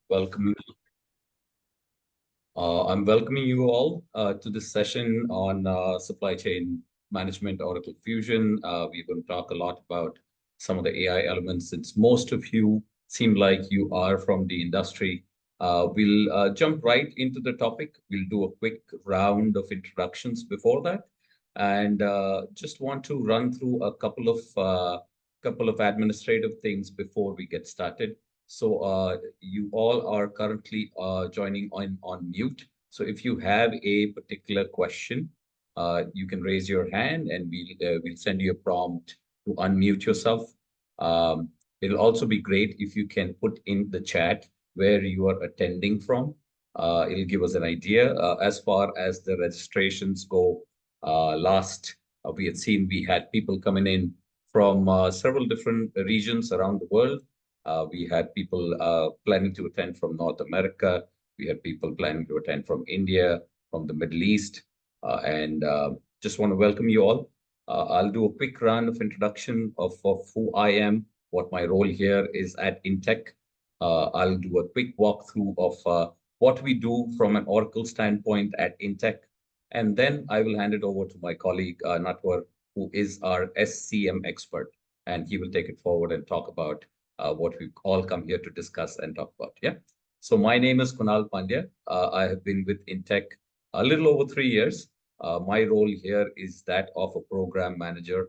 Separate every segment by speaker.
Speaker 1: Welcoming. I'm welcoming you all to this session on supply chain management, Oracle Fusion. We're going to talk a lot about some of the AI elements, since most of you seem like you are from the industry. We'll jump right into the topic. We'll do a quick round of introductions before that, and just want to run through a couple of administrative things before we get started. So you all are currently joining on mute. So if you have a particular question, you can raise your hand and we'll send you a prompt to unmute yourself. It'll also be great if you can put in the chat where you are attending from. It'll give us an idea. As far as the registrations go, last we had seen we had people coming in from several different regions around the world. We had people planning to attend from North America. We had people planning to attend from India, from the Middle East, and just want to welcome you all. I'll do a quick round of introduction of who I am, what my role here is at Intech. I'll do a quick walkthrough of what we do from an Oracle standpoint at Intech, and then I will hand it over to my colleague, Natwar, who is our SCM expert, and he will take it forward and talk about what we've all come here to discuss and talk about. Yeah. So my name is Kunal Pandya. I have been with Intech a little over 3 years. My role here is that of a program manager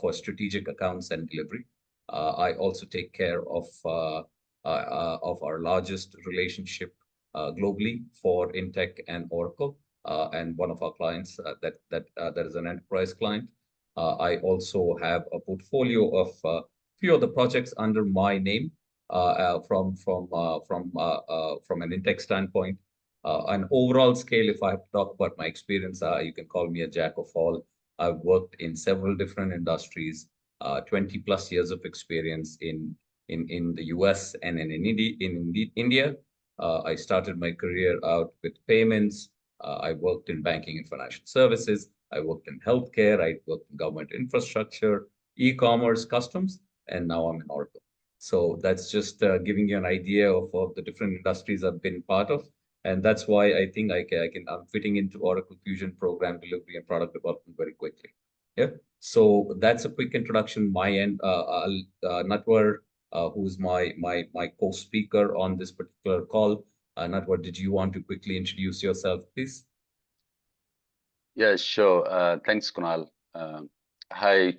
Speaker 1: for strategic accounts and delivery. I also take care of our largest relationship globally for Intech and Oracle, and one of our clients that is an enterprise client. I also have a portfolio of few of the projects under my name from an Intech standpoint. An overall scale, if I have to talk about my experience, you can call me a jack of all. I've worked in several different industries, 20 plus years of experience in the US and in India. I started my career out with payments. I worked in banking and financial services. I worked in healthcare. I worked in government infrastructure, e-commerce, customs, and now I'm in Oracle. So that's just giving you an idea of the different industries I've been part of. And that's why I think I'm fitting into Oracle Fusion program delivery and product development very quickly. Yeah. So that's a quick introduction. My end, Natwar, who's my co-speaker on this particular call. Natwar, did you want to quickly introduce yourself, please?
Speaker 2: Yeah, sure. Thanks, Kunal. Hi,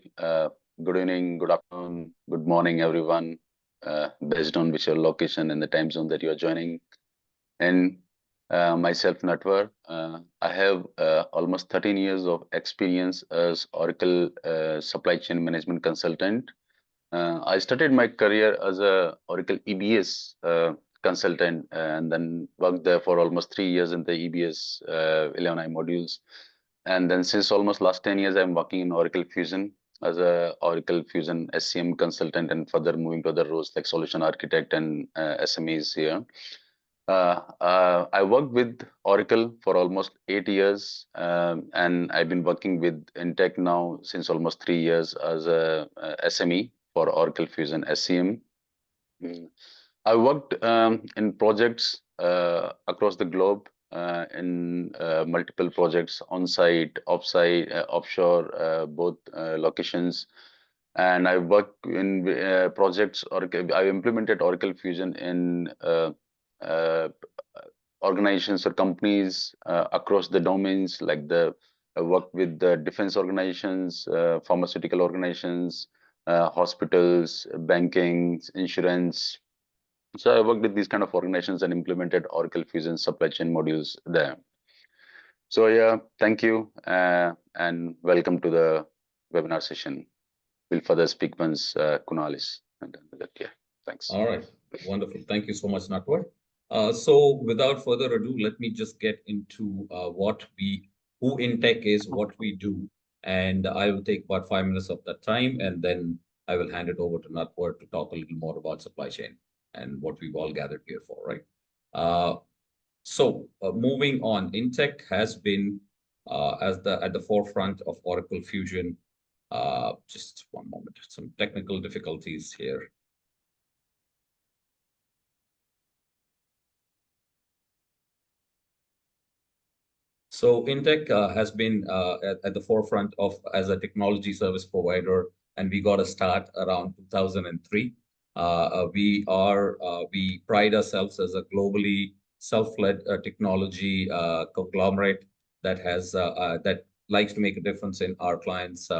Speaker 2: good evening, good afternoon, good morning, everyone, based on which your location and the time zone that you are joining. And myself, Natwar, I have almost 13 years of experience as Oracle supply chain management consultant. I started my career as a Oracle EBS consultant and then worked there for almost 3 years in the EBS 11i modules. And then since almost last 10 years, I'm working in Oracle Fusion as a Oracle Fusion SCM consultant and further moving to other roles like solution architect and SMEs here. I worked with Oracle for almost 8 years, and I've been working with Intech now since almost 3 years as a SME for Oracle Fusion SCM. I worked in projects across the globe, in multiple projects on-site, off-site, offshore, both locations. And I worked in projects, I implemented Oracle Fusion in organizations or companies across the domains, like I worked with the defense organizations, pharmaceutical organizations, hospitals, banking, insurance. So I worked with these kind of organizations and implemented Oracle Fusion supply chain modules there. So yeah, thank you and welcome to the webinar session. We'll further speak once Kunal is done with that. Yeah, thanks.
Speaker 1: All right, wonderful. Thank you so much, Natwar. So without further ado, let me just get into who Intech is, what we do, and I will take about 5 minutes of that time, and then I will hand it over to Natwar to talk a little more about supply chain and what we've all gathered here for, right? So moving on, Intech has been at the forefront of Oracle Fusion. Just one moment, some technical difficulties here. So Intech has been at the forefront of as a technology service provider, and we got a start around 2003. We pride ourselves as a globally self-led technology conglomerate that likes to make a difference in our clients'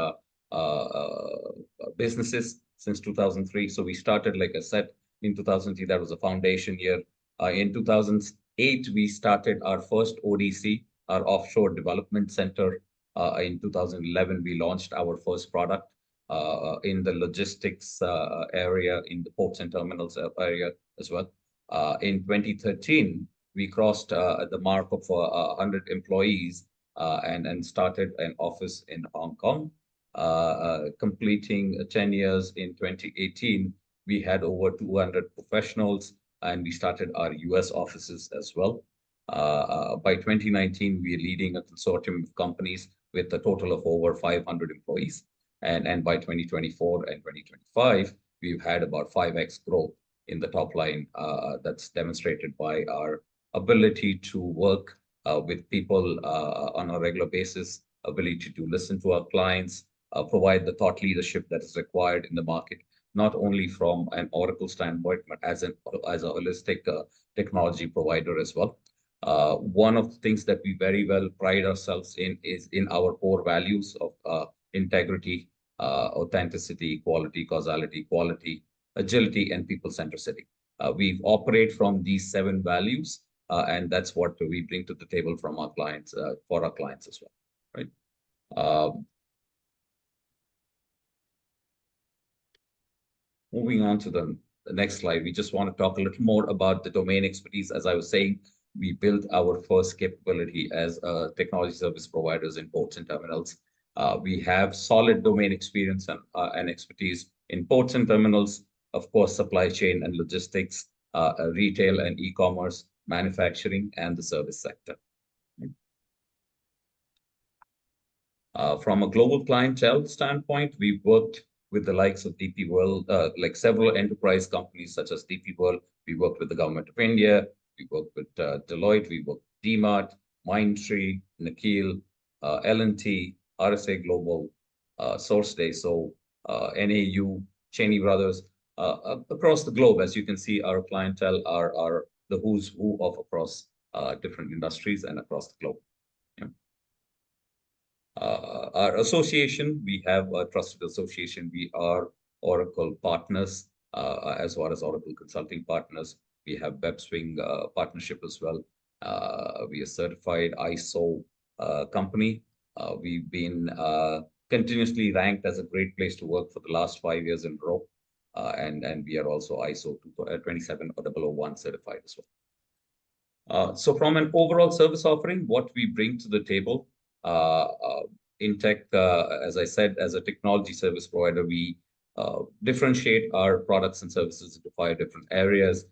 Speaker 1: businesses since 2003. So we started, like I said, in 2003. That was a foundation year. In 2008, we started our first ODC, our offshore development center. In 2011, we launched our first product in the logistics area, in the ports and terminals area as well. In 2013, we crossed the mark of 100 employees and started an office in Hong Kong. Completing 10 years in 2018, we had over 200 professionals, and we started our US offices as well. By 2019, we are leading a consortium of companies with a total of over 500 employees. And by 2024 and 2025, we've had about 5x growth in the top line. That's demonstrated by our ability to work with people on a regular basis, ability to listen to our clients, provide the thought leadership that is required in the market, not only from an Oracle standpoint, but as a holistic technology provider as well. One of the things that we very well pride ourselves in is in our core values of integrity, authenticity, quality, causality, quality, agility, and people centricity. We operate from these 7 values, and that's what we bring to the table from our clients, for our clients as well, right? Moving on to the next slide, we just want to talk a little more about the domain expertise. As I was saying, we built our first capability as technology service providers in ports and terminals. We have solid domain experience and expertise in ports and terminals, of course, supply chain and logistics, retail and e-commerce, manufacturing, and the service sector. From a global clientele standpoint, we've worked with the likes of DP World, like several enterprise companies such as DP World. We worked with the government of India. We worked with Deloitte. We worked with DMART, Mindtree, Nikhil, L&T, RSA Global, SourceDay, so NAU, Cheney Brothers, across the globe. As you can see, our clientele are the who's who of across different industries and across the globe. Yeah. Our association, we have a trusted association. We are Oracle partners, as well as Oracle consulting partners. We have WebSwing partnership as well. We are certified ISO company. We've been continuously ranked as a great place to work for the last 5 years in a row. And we are also ISO 27001 certified as well. So from an overall service offering, what we bring to the table, in tech, as I said, as a technology service provider, we differentiate our products and services into 5 different areas.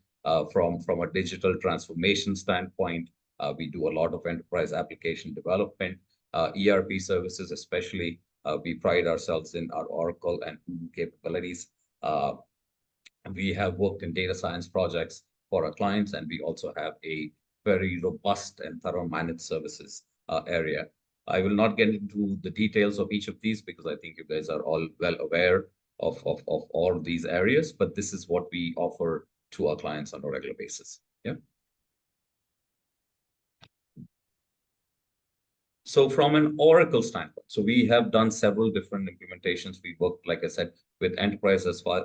Speaker 1: From a digital transformation standpoint, we do a lot of enterprise application development, ERP services especially. We pride ourselves in our Oracle and Google capabilities. We have worked in data science projects for our clients, and we also have a very robust and thorough managed services area. I will not get into the details of each of these because I think you guys are all well aware of all of these areas, but this is what we offer to our clients on a regular basis. Yeah. So from an Oracle standpoint, so we have done several different implementations. We worked, like I said, with enterprise as well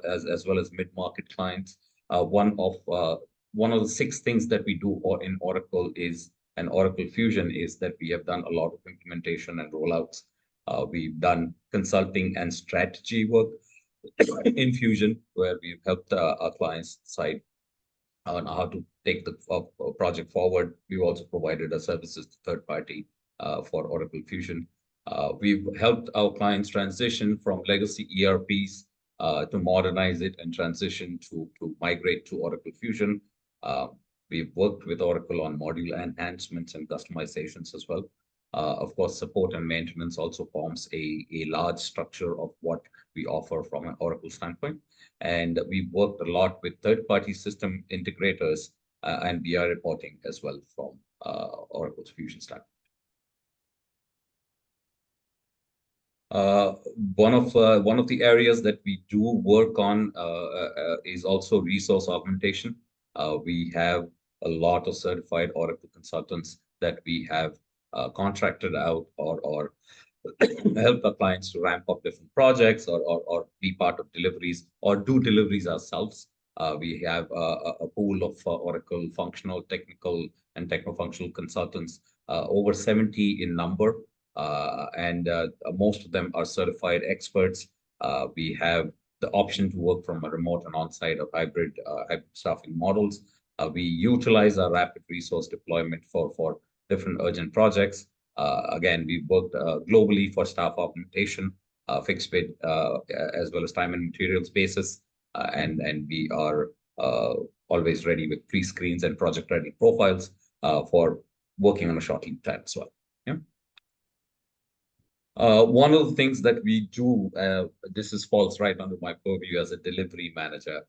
Speaker 1: as mid-market clients. One of the 6 things that we do in Oracle is, and Oracle Fusion is that we have done a lot of implementation and rollouts. We've done consulting and strategy work in Fusion, where we've helped our clients decide on how to take the project forward. We've also provided our services to third party for Oracle Fusion. We've helped our clients transition from legacy ERPs to modernize it and transition to migrate to Oracle Fusion. We've worked with Oracle on module enhancements and customizations as well. Of course, support and maintenance also forms a large structure of what we offer from an Oracle standpoint. And we've worked a lot with third-party system integrators and BI reporting as well from Oracle's Fusion standpoint. Uh, one of the areas that we do work on is also resource augmentation. We have a lot of certified Oracle consultants that we have contracted out or help our clients to ramp up different projects or be part of deliveries or do deliveries ourselves. We have a pool of Oracle functional, technical, and techno-functional consultants, over 70 in number, and most of them are certified experts. We have the option to work from a remote and on-site or hybrid staffing models. We utilize our rapid resource deployment for different urgent projects. Again, we've worked globally for staff augmentation, fixed bid, as well as time and materials basis, and we are always ready with pre-screens and project-ready profiles for working on a short lead time as well. Yeah. One of the things that we do, falls right under my purview as a delivery manager,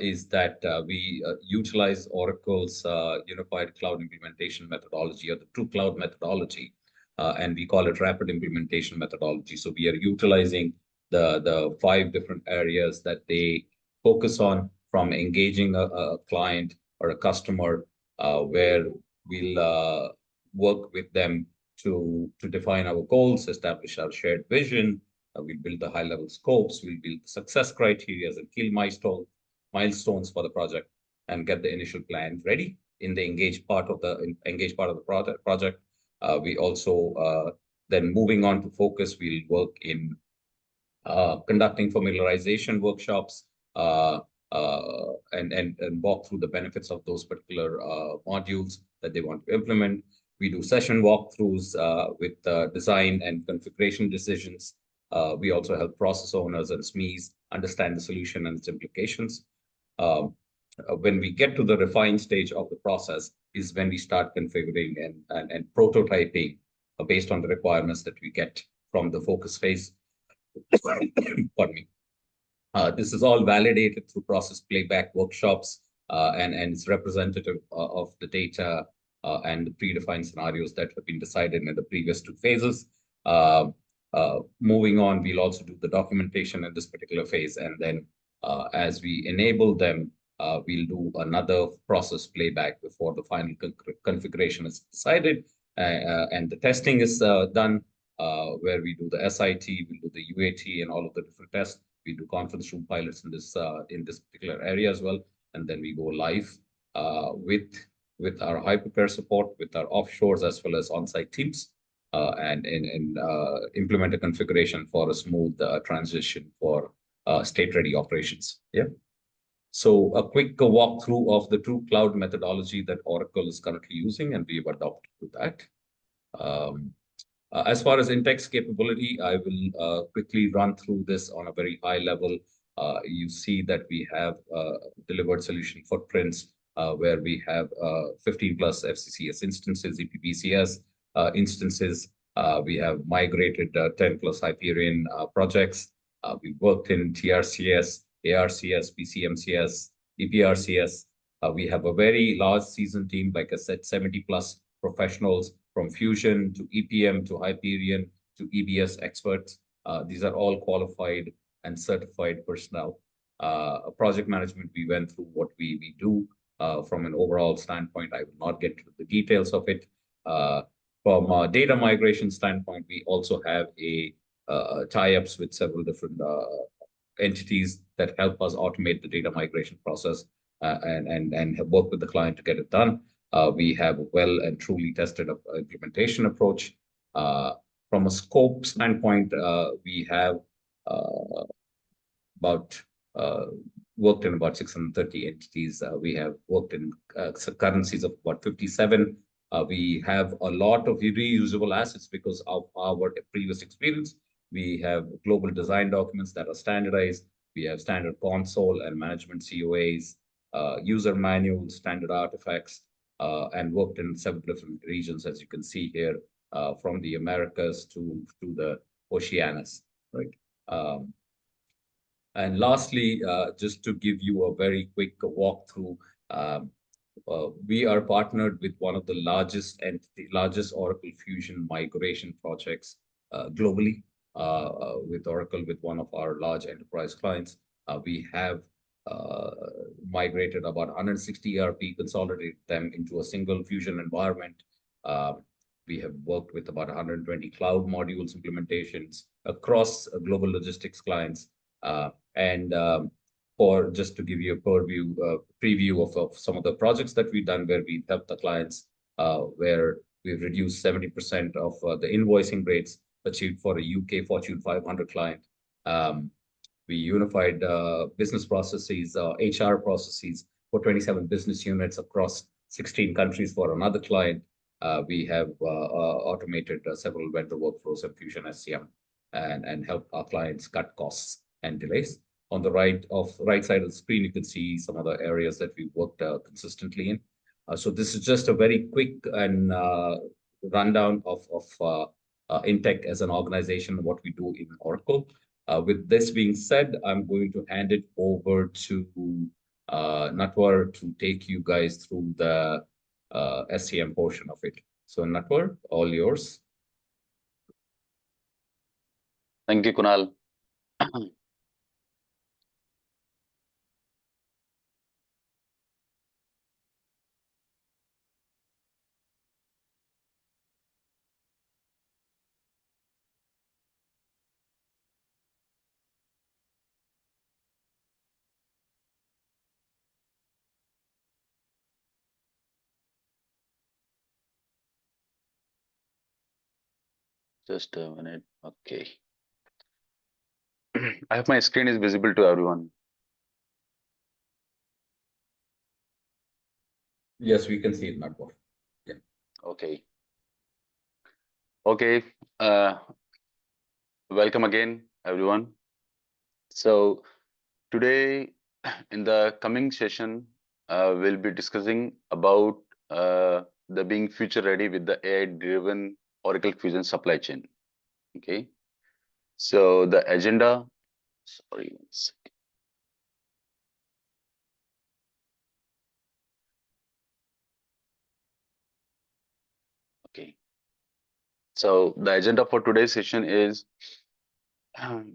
Speaker 1: is that we utilize Oracle's unified cloud implementation methodology, or the true cloud methodology, and we call it rapid implementation methodology. So we are utilizing the 5 different areas that they focus on, from engaging a client or a customer, where we'll work with them to define our goals, establish our shared vision. We'll build the high-level scopes. We'll build the success criteria and key milestones for the project, and get the initial plan ready in the engaged part of the project. We also then, moving on to focus, we'll work in conducting familiarization workshops, and walk through the benefits of those particular modules that they want to implement. We do session walkthroughs with design and configuration decisions. We also help process owners and SMEs understand the solution and its implications. When we get to the refined stage of the process is when we start configuring and prototyping based on the requirements that we get from the focus phase. Pardon me. This is all validated through process playback workshops, and it's representative of the data and the predefined scenarios that have been decided in the previous 2 phases. Moving on, we'll also do the documentation in this particular phase, and then as we enable them, we'll do another process playback before the final configuration is decided, and the testing is done, where we do the SIT, we'll do the UAT, and all of the different tests. We do conference room pilots in this particular area as well, and then we go live with our hypercare support, with our offshores as well as on-site teams, and implement a configuration for a smooth transition for state-ready operations. Yeah. So a quick walkthrough of the true cloud methodology that Oracle is currently using, and we've adopted to that. As far as Intech's capability, I will quickly run through this on a very high level. You see that we have delivered solution footprints where we have 15 plus FCCS instances, EPBCS instances. We have migrated 10 plus Hyperion projects. We've worked in TRCS, ARCS, PCMCS, EPRCS. We have a very large seasoned team, like I said, 70 plus professionals, from Fusion to EPM to Hyperion to EBS experts. These are all qualified and certified personnel. Project management, we went through what we do from an overall standpoint. I will not get into the details of it. From a data migration standpoint, we also have tie-ups with several different entities that help us automate the data migration process, and have worked with the client to get it done. We have a well and truly tested implementation approach. From a scope standpoint, we have worked in about 630 entities. We have worked in currencies of about 57. We have a lot of reusable assets because of our previous experience. We have global design documents that are standardized. We have standard console and management COAs, user manuals, standard artifacts, and worked in several different regions, as you can see here, from the Americas to the Oceanus, right? And lastly, just to give you a very quick walkthrough, we are partnered with one of the largest Oracle Fusion migration projects globally. with Oracle with one of our large enterprise clients. We have uh, migrated about 160 ERP, consolidated them into a single Fusion environment. We have worked with about 120 cloud modules implementations across global logistics clients. And For just to give you a preview of some of the projects that we've done where we help the clients, where we've reduced 70% of the invoicing rates achieved for a UK Fortune 500 client. We unified business processes, HR processes for 27 business units across 16 countries for another client. We have automated several vendor workflows in Fusion SCM and help our clients cut costs and delays. On the right side of the screen, you can see some other areas that we've worked consistently in. So this is just a very quick and rundown of Intech as an organization, what we do in Oracle. With this being said, I'm going to hand it over to Natwar to take you guys through the SCM portion of it. So Natwar, all yours.
Speaker 2: Thank you, Kunal. Just a minute. Okay. I hope my screen is visible to everyone.
Speaker 1: Yes, we can see it, Natwar. Yeah.
Speaker 2: Okay. Okay. Welcome again, everyone. So today, in the coming session, we'll be discussing about the being future ready with the AI-driven Oracle Fusion supply chain. Okay. So the agenda. Sorry, one second. Okay. So the agenda for today's session is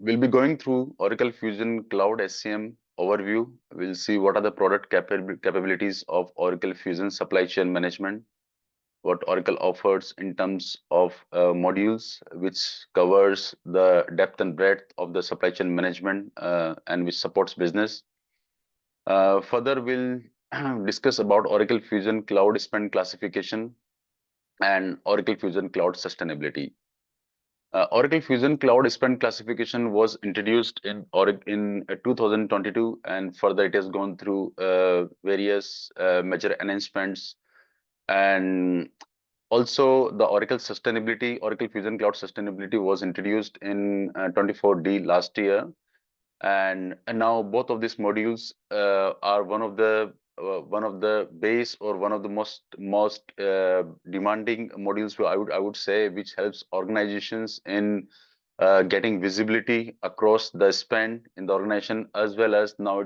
Speaker 2: we'll be going through Oracle Fusion Cloud SCM overview. We'll see what are the product capabilities of Oracle Fusion supply chain management, what Oracle offers in terms of modules, which covers the depth and breadth of the supply chain management and which supports business. Further, we'll discuss about Oracle Fusion Cloud Spend Classification and Oracle Fusion Cloud Sustainability. Oracle Fusion Cloud Spend Classification was introduced in 2022, and further it has gone through various major enhancements. And also the Oracle Fusion Cloud Sustainability was introduced in 24D last year. And now both of these modules are one of the base or one of the most demanding modules, I would say, which helps organizations in getting visibility across the spend in the organization, as well as now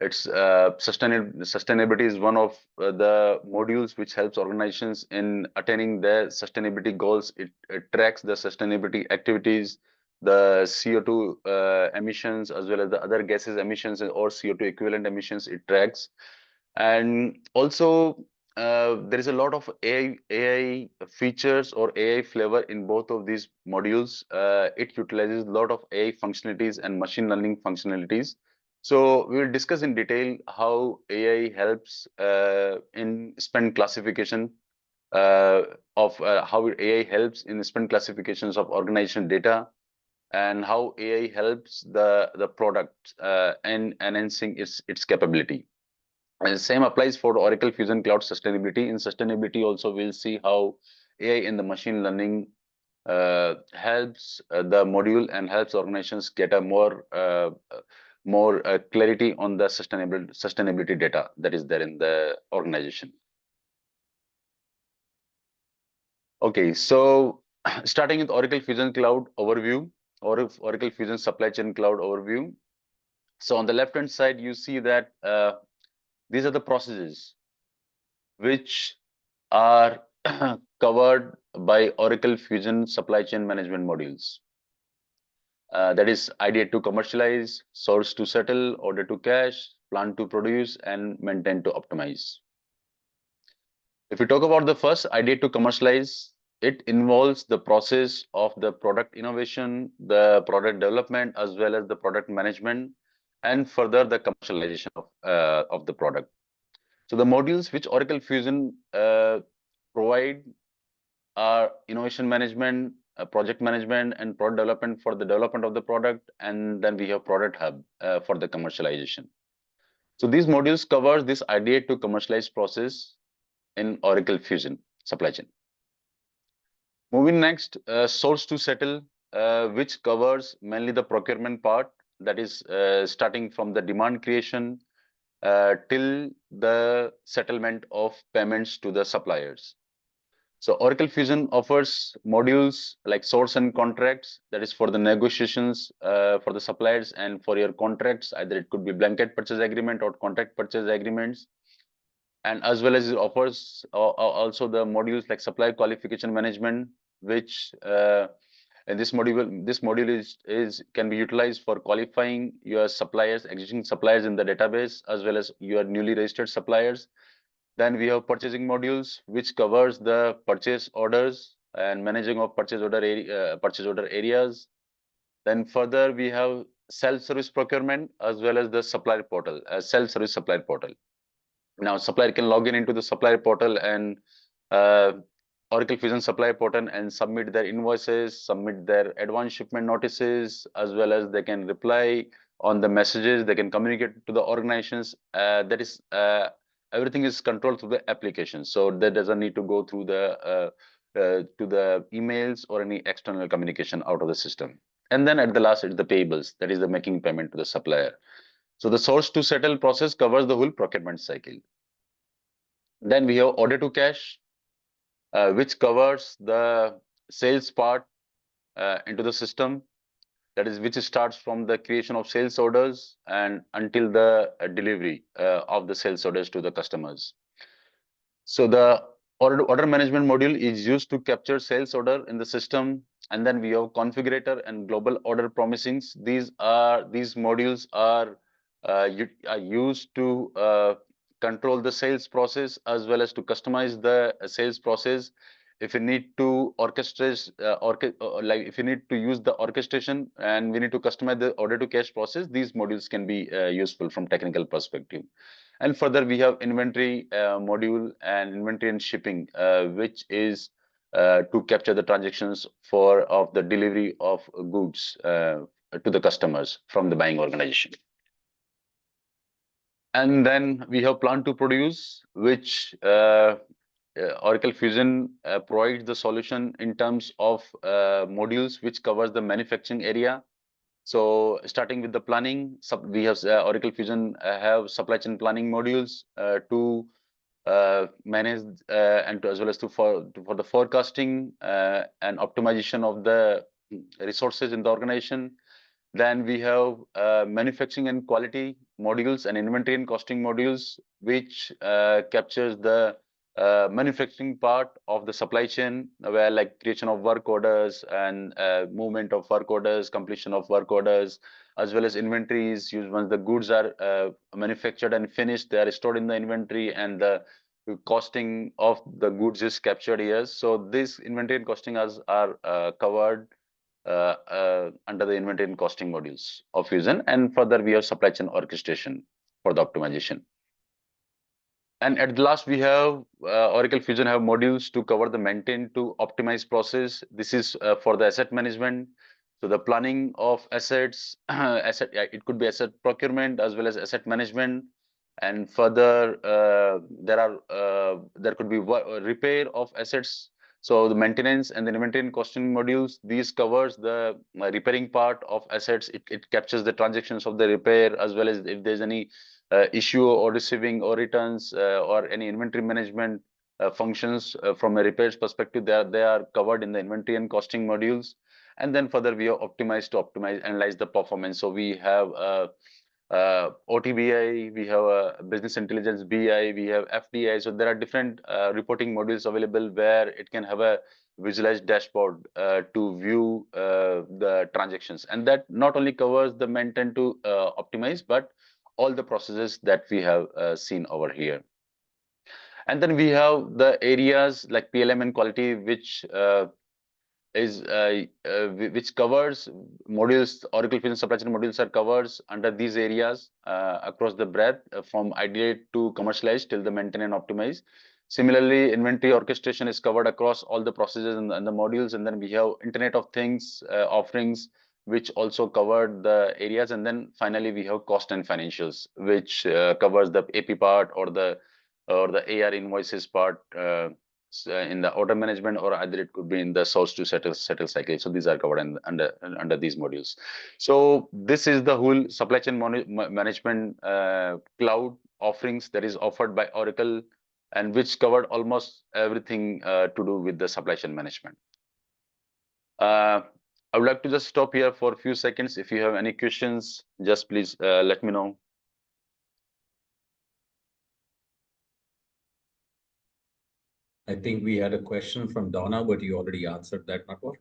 Speaker 2: sustainability is one of the modules which helps organizations in attaining their sustainability goals. It tracks the sustainability activities, the CO2 emissions, as well as the other gases emissions or CO2 equivalent emissions it tracks. And also there is a lot of AI features or AI flavor in both of these modules. It utilizes a lot of AI functionalities and machine learning functionalities. So we will discuss in detail how AI helps in spend classification how AI helps in spend classifications of organization data, and how AI helps the product in enhancing its capability. And the same applies for Oracle Fusion Cloud Sustainability. In sustainability also, we'll see how AI in the machine learning helps the module and helps organizations get a more clarity on the sustainability data that is there in the organization. Okay, so starting with Oracle Fusion Cloud overview, or Oracle Fusion Supply Chain Cloud overview. So on the left-hand side, you see that these are the processes which are covered by Oracle Fusion Supply Chain Management modules. That is ideate to commercialize, source to settle, order to cash, plan to produce, and maintain to optimize. If we talk about the first, ideate to commercialize, it involves the process of the product innovation, the product development, as well as the product management, and further the commercialization of the product. So the modules which Oracle Fusion provide are innovation management, project management, and product development for the development of the product, and then we have product hub for the commercialization. So these modules cover this ideate to commercialize process in Oracle Fusion supply chain. Moving next, source to settle, which covers mainly the procurement part, that is starting from the demand creation till the settlement of payments to the suppliers. So Oracle Fusion offers modules like source and contracts, that is for the negotiations for the suppliers, and for your contracts, either it could be blanket purchase agreement or contract purchase agreements. And as well as it offers also the modules like supply qualification management, which and this module is can be utilized for qualifying your suppliers, existing suppliers in the database, as well as your newly registered suppliers. Then we have purchasing modules, which covers the purchase orders and managing of purchase order areas. Then further we have self-service procurement as well as the supplier portal, self-service supplier portal. Now supplier can log in into the supplier portal and Oracle Fusion supplier portal and submit their invoices, submit their advance shipment notices, as well as they can reply on the messages, they can communicate to the organizations. That is everything is controlled through the application, so that doesn't need to go through the to the emails or any external communication out of the system. And then at the last, it's the payables, that is the making payment to the supplier. So the source to settle process covers the whole procurement cycle. Then we have order to cash, which covers the sales part into the system. That is, which starts from the creation of sales orders and until the delivery of the sales orders to the customers. So the order management module is used to capture sales order in the system. And then we have configurator and global order promisings. These modules are used to control the sales process as well as to customize the sales process. If you need to orchestrate, like if you need to use the orchestration and we need to customize the order to cash process, these modules can be useful from technical perspective. And further, we have inventory module and inventory and shipping, which is to capture the transactions of the delivery of goods to the customers from the buying organization. And then we have plan to produce, which Oracle Fusion provides the solution in terms of modules which covers the manufacturing area. So starting with the planning, we have Oracle Fusion have supply chain planning modules to manage and as well as for the forecasting and optimization of the resources in the organization. Then we have manufacturing and quality modules and inventory and costing modules, which captures the manufacturing part of the supply chain, where like creation of work orders and movement of work orders, completion of work orders, as well as inventories used once the goods are manufactured and finished, they are stored in the inventory, and the costing of the goods is captured here. So this inventory and costing are covered under the inventory and costing modules of Fusion. And further, we have supply chain orchestration for the optimization. And at the last, we have Oracle Fusion have modules to cover the maintain to optimize process. This is for the asset management. So the planning of assets, it could be asset procurement as well as asset management. And further, there could be repair of assets. So the maintenance and the inventory and costing modules, these covers the repairing part of assets. It captures the transactions of the repair as well as if there's any issue or receiving or returns or any inventory management functions from a repairs perspective, they are covered in the inventory and costing modules. And then further we have optimized to analyze the performance. So we have OTBI, we have a business intelligence BI, we have FDI. So there are different reporting modules available where it can have a visualized dashboard to view the transactions. And that not only covers the maintain to optimize, but all the processes that we have seen over here. And then we have the areas like PLM and quality, which which covers modules. Oracle Fusion supply chain modules are covers under these areas across the breadth from ideate to commercialize till the maintain and optimize. Similarly, inventory orchestration is covered across all the processes and the modules. And then we have Internet of Things offerings, which also covered the areas. And then finally, we have cost and financials, which covers the AP part or the AR invoices part. In the order management, or either it could be in the source to settle cycle. So these are covered under these modules. So this is the whole supply chain management cloud offerings that is offered by Oracle, and which covered almost everything to do with the supply chain management. I would like to just stop here for a few seconds. If you have any questions, just please let me know.
Speaker 1: I think we had a question from Donna, but you already answered that, Nakor.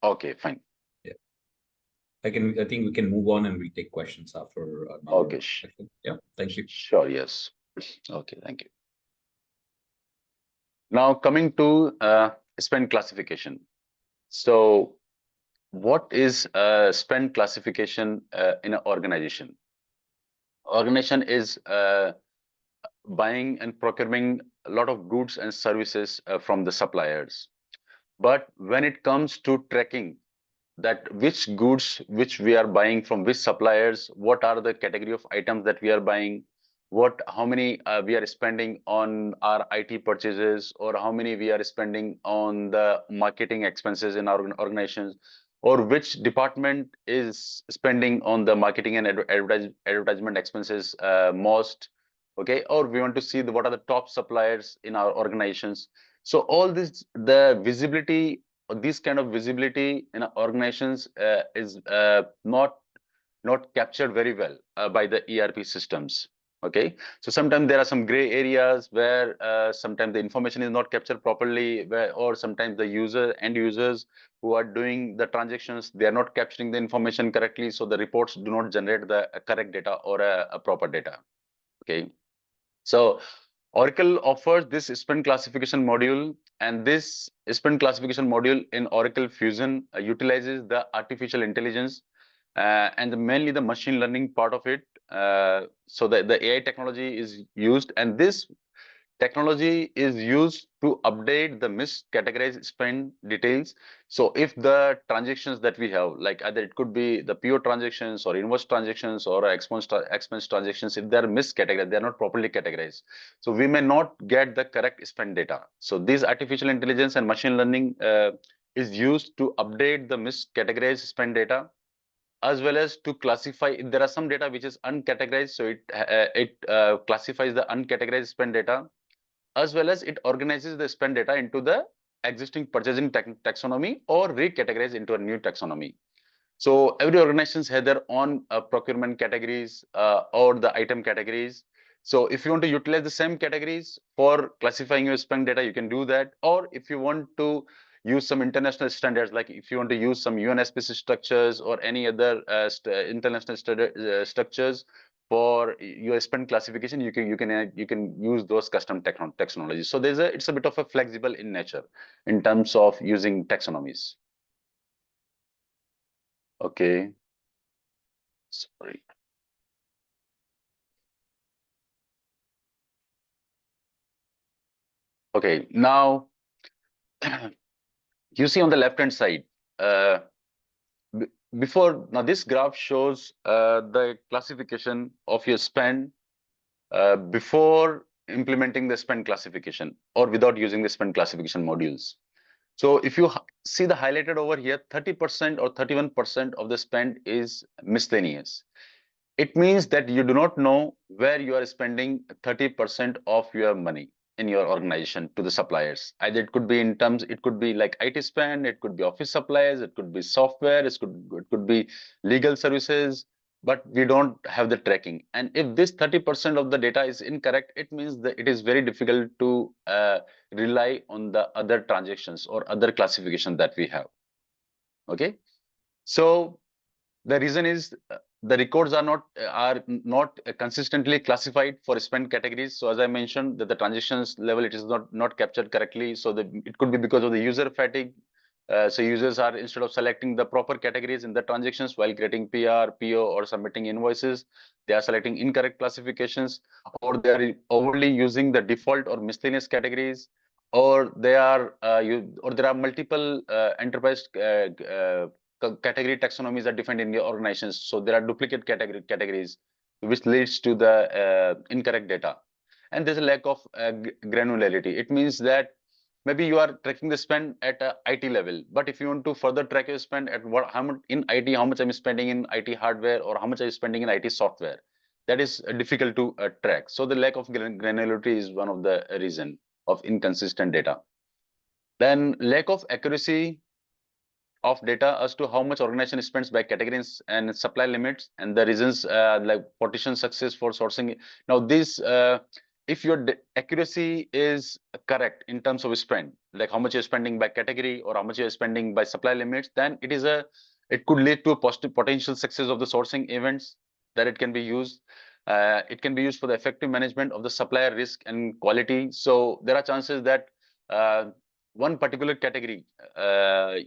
Speaker 2: Okay, fine.
Speaker 1: Yeah. I think we can move on and we take questions after
Speaker 2: Okay.
Speaker 1: Yeah, thank you.
Speaker 2: Sure, yes. Okay, thank you. Now coming to spend classification. So what is spend classification in an organization? Organization is buying and procuring a lot of goods and services from the suppliers. But when it comes to tracking that which goods which we are buying from which suppliers, what are the category of items that we are buying, how many we are spending on our IT purchases, or how many we are spending on the marketing expenses in our organizations, or which department is spending on the marketing and advertisement expenses most, okay, or we want to see what are the top suppliers in our organizations. So all this, the visibility, this kind of visibility in organizations is not captured very well by the ERP systems. Okay, so sometimes there are some gray areas where sometimes the information is not captured properly, or sometimes the end users who are doing the transactions, they are not capturing the information correctly, so the reports do not generate the correct data or a proper data. Okay, so Oracle offers this spend classification module, and this spend classification module in Oracle Fusion utilizes the artificial intelligence and mainly the machine learning part of it. So the AI technology is used, and this technology is used to update the miscategorized spend details. So if the transactions that we have, like either it could be the PO transactions or invoice transactions or expense transactions, if they're miscategorized, they're not properly categorized. So we may not get the correct spend data. So this artificial intelligence and machine learning is used to update the miscategorized spend data, as well as to classify if there are some data which is uncategorized. So it classifies the uncategorized spend data, as well as it organizes the spend data into the existing purchasing taxonomy or recategorize into a new taxonomy. So every organization has their own procurement categories or the item categories. So if you want to utilize the same categories for classifying your spend data, you can do that. Or if you want to use some international standards, like if you want to use some UNSPC structures or any other international structures for your spend classification, you can use those custom taxonomies. So it's a bit of a flexible in nature in terms of using taxonomies. Okay, sorry. Okay, now you see on the left hand side, before now this graph shows the classification of your spend before implementing the spend classification or without using the spend classification modules. So if you see the highlighted over here, 30% or 31% of the spend is miscellaneous. It means that you do not know where you are spending 30% of your money in your organization to the suppliers. Either it could be in terms, it could be like IT spend, it could be office supplies, it could be software, it could be legal services, but we don't have the tracking. And if this 30% of the data is incorrect, it means that it is very difficult to rely on the other transactions or other classification that we have. Okay, so the reason is the records are not consistently classified for spend categories. So as I mentioned, that the transactions level, it is not captured correctly. So it could be because of the user fatigue. So users are, instead of selecting the proper categories in the transactions while creating PR, PO, or submitting invoices, they are selecting incorrect classifications, or they are overly using the default or miscellaneous categories, or they are or there are multiple enterprise category taxonomies are defined in your organizations. So there are duplicate categories, which leads to the incorrect data. And there's a lack of granularity. It means that maybe you are tracking the spend at a IT level, but if you want to further track your spend at how much in IT, how much I'm spending in IT hardware, or how much I'm spending in IT software, that is difficult to track. So the lack of granularity is one of the reason of inconsistent data. Then lack of accuracy of data as to how much organization spends by categories and supply limits, and the reasons like partition success for sourcing. Now this if your accuracy is correct in terms of spend, like how much you're spending by category or how much you're spending by supply limits, then it could lead to a positive potential success of the sourcing events that it can be used. It can be used for the effective management of the supplier risk and quality. So there are chances that one particular category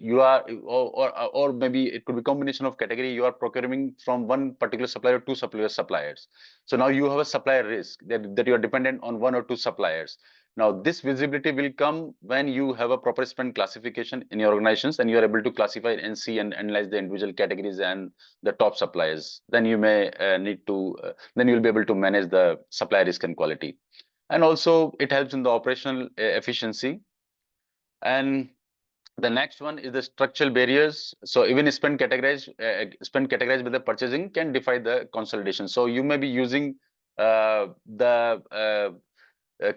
Speaker 2: you are, or maybe it could be combination of category, you are procuring from one particular supplier to suppliers. So now you have a supplier risk that you are dependent on one or two suppliers. Now this visibility will come when you have a proper spend classification in your organizations, and you are able to classify and see and analyze the individual categories and the top suppliers. Then you may need to then you'll be able to manage the supply risk and quality. And also it helps in the operational efficiency. And the next one is the structural barriers. So even spend categorized with the purchasing can defy the consolidation. So you may be using the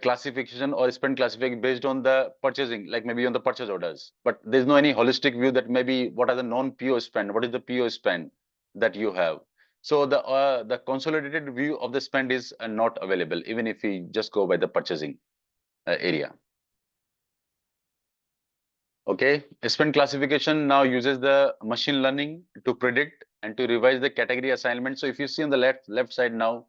Speaker 2: classification or spend classification based on the purchasing, like maybe on the purchase orders, but there's no any holistic view that maybe what are the non-PO spend, what is the PO spend that you have. So the consolidated view of the spend is not available, even if we just go by the purchasing area. Okay, spend classification now uses the machine learning to predict and to revise the category assignment. So if you see on the left side now,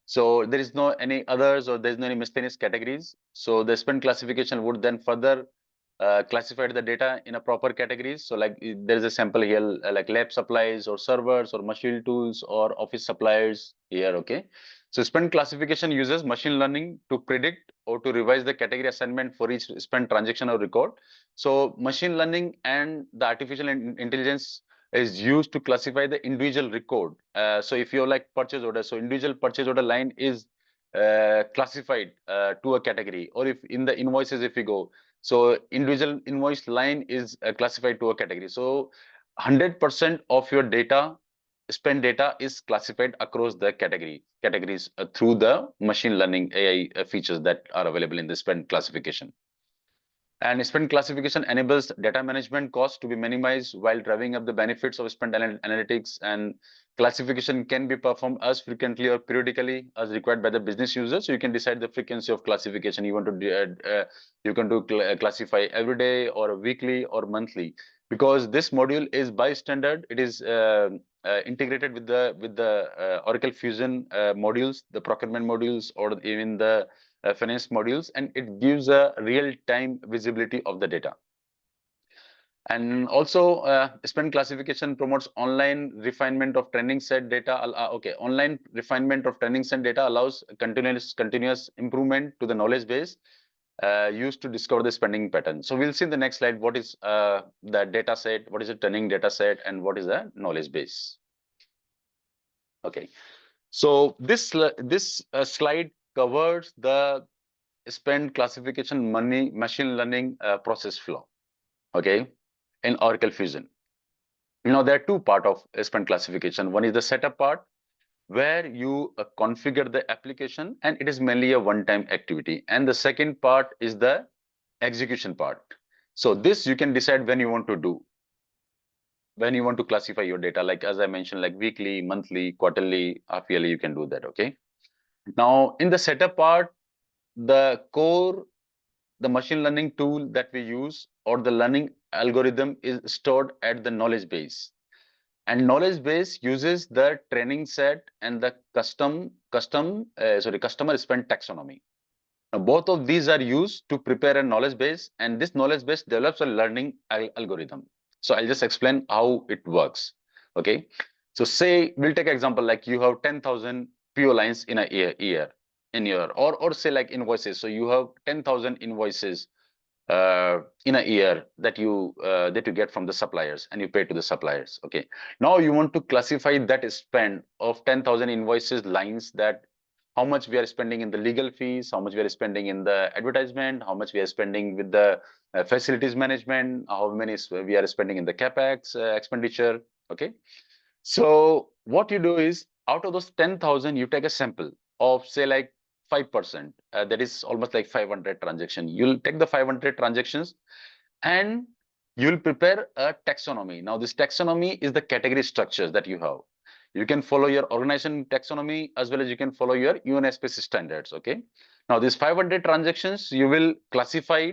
Speaker 2: so there is no any others, or there's no any miscellaneous categories. So the spend classification would then further classify the data in a proper categories. So like there is a sample here, like lab supplies or servers or machine tools or office suppliers here. Okay, so spend classification uses machine learning to predict or to revise the category assignment for each spend transaction or record. So machine learning and the artificial intelligence is used to classify the individual record. So if you're like purchase order, so individual purchase order line is classified to a category, or if in the invoices, if we go, so individual invoice line is classified to a category. So 100% of your data, spend data, is classified across the categories through the machine learning AI features that are available in the spend classification. And spend classification enables data management costs to be minimized while driving up the benefits of spend analytics. And classification can be performed as frequently or periodically as required by the business user. So you can decide the frequency of classification. You want to you can do classify every day or weekly or monthly, because this module is by standard. It is integrated with the Oracle Fusion modules, the procurement modules, or even the finance modules, and it gives a real-time visibility of the data. And also spend classification promotes online refinement of training set data. Online refinement of training set data allows continuous improvement to the knowledge base used to discover the spending pattern. So we'll see in the next slide what is the data set, what is a training data set, and what is the knowledge base. Okay, so this slide covers the spend classification machine learning process flow, okay, in Oracle Fusion. There are two parts of spend classification. One is the setup part, where you configure the application, and it is mainly a one-time activity. And the second part is the execution part. So this you can decide when you want to do. when you want to classify your data, like as I mentioned, like weekly, monthly, quarterly, half yearly, you can do that. Okay. Now in the setup part, the core, the machine learning tool that we use or the learning algorithm is stored at the knowledge base. And knowledge base uses the training set and the customer spent taxonomy. Now, both of these are used to prepare a knowledge base, and this knowledge base develops a learning algorithm. So I'll just explain how it works. Okay. So say we'll take example like you have 10,000 PO lines in a year in your or say like invoices. So you have 10,000 invoices in a year that you get from the suppliers and you pay to the suppliers. Okay. Now you want to classify that spend of 10,000 invoices lines, that how much we are spending in the legal fees, how much we are spending in the advertisement, how much we are spending with the facilities management, how many we are spending in the capex expenditure. Okay. So what you do is out of those 10,000, you take a sample of say like 5%. That is almost like 500 transactions. You'll take the 500 transactions and you'll prepare a taxonomy. Now this taxonomy is the category structures that you have. You can follow your organization taxonomy as well as you can follow your UNSPC standards. Okay. Now these 500 transactions, you will classify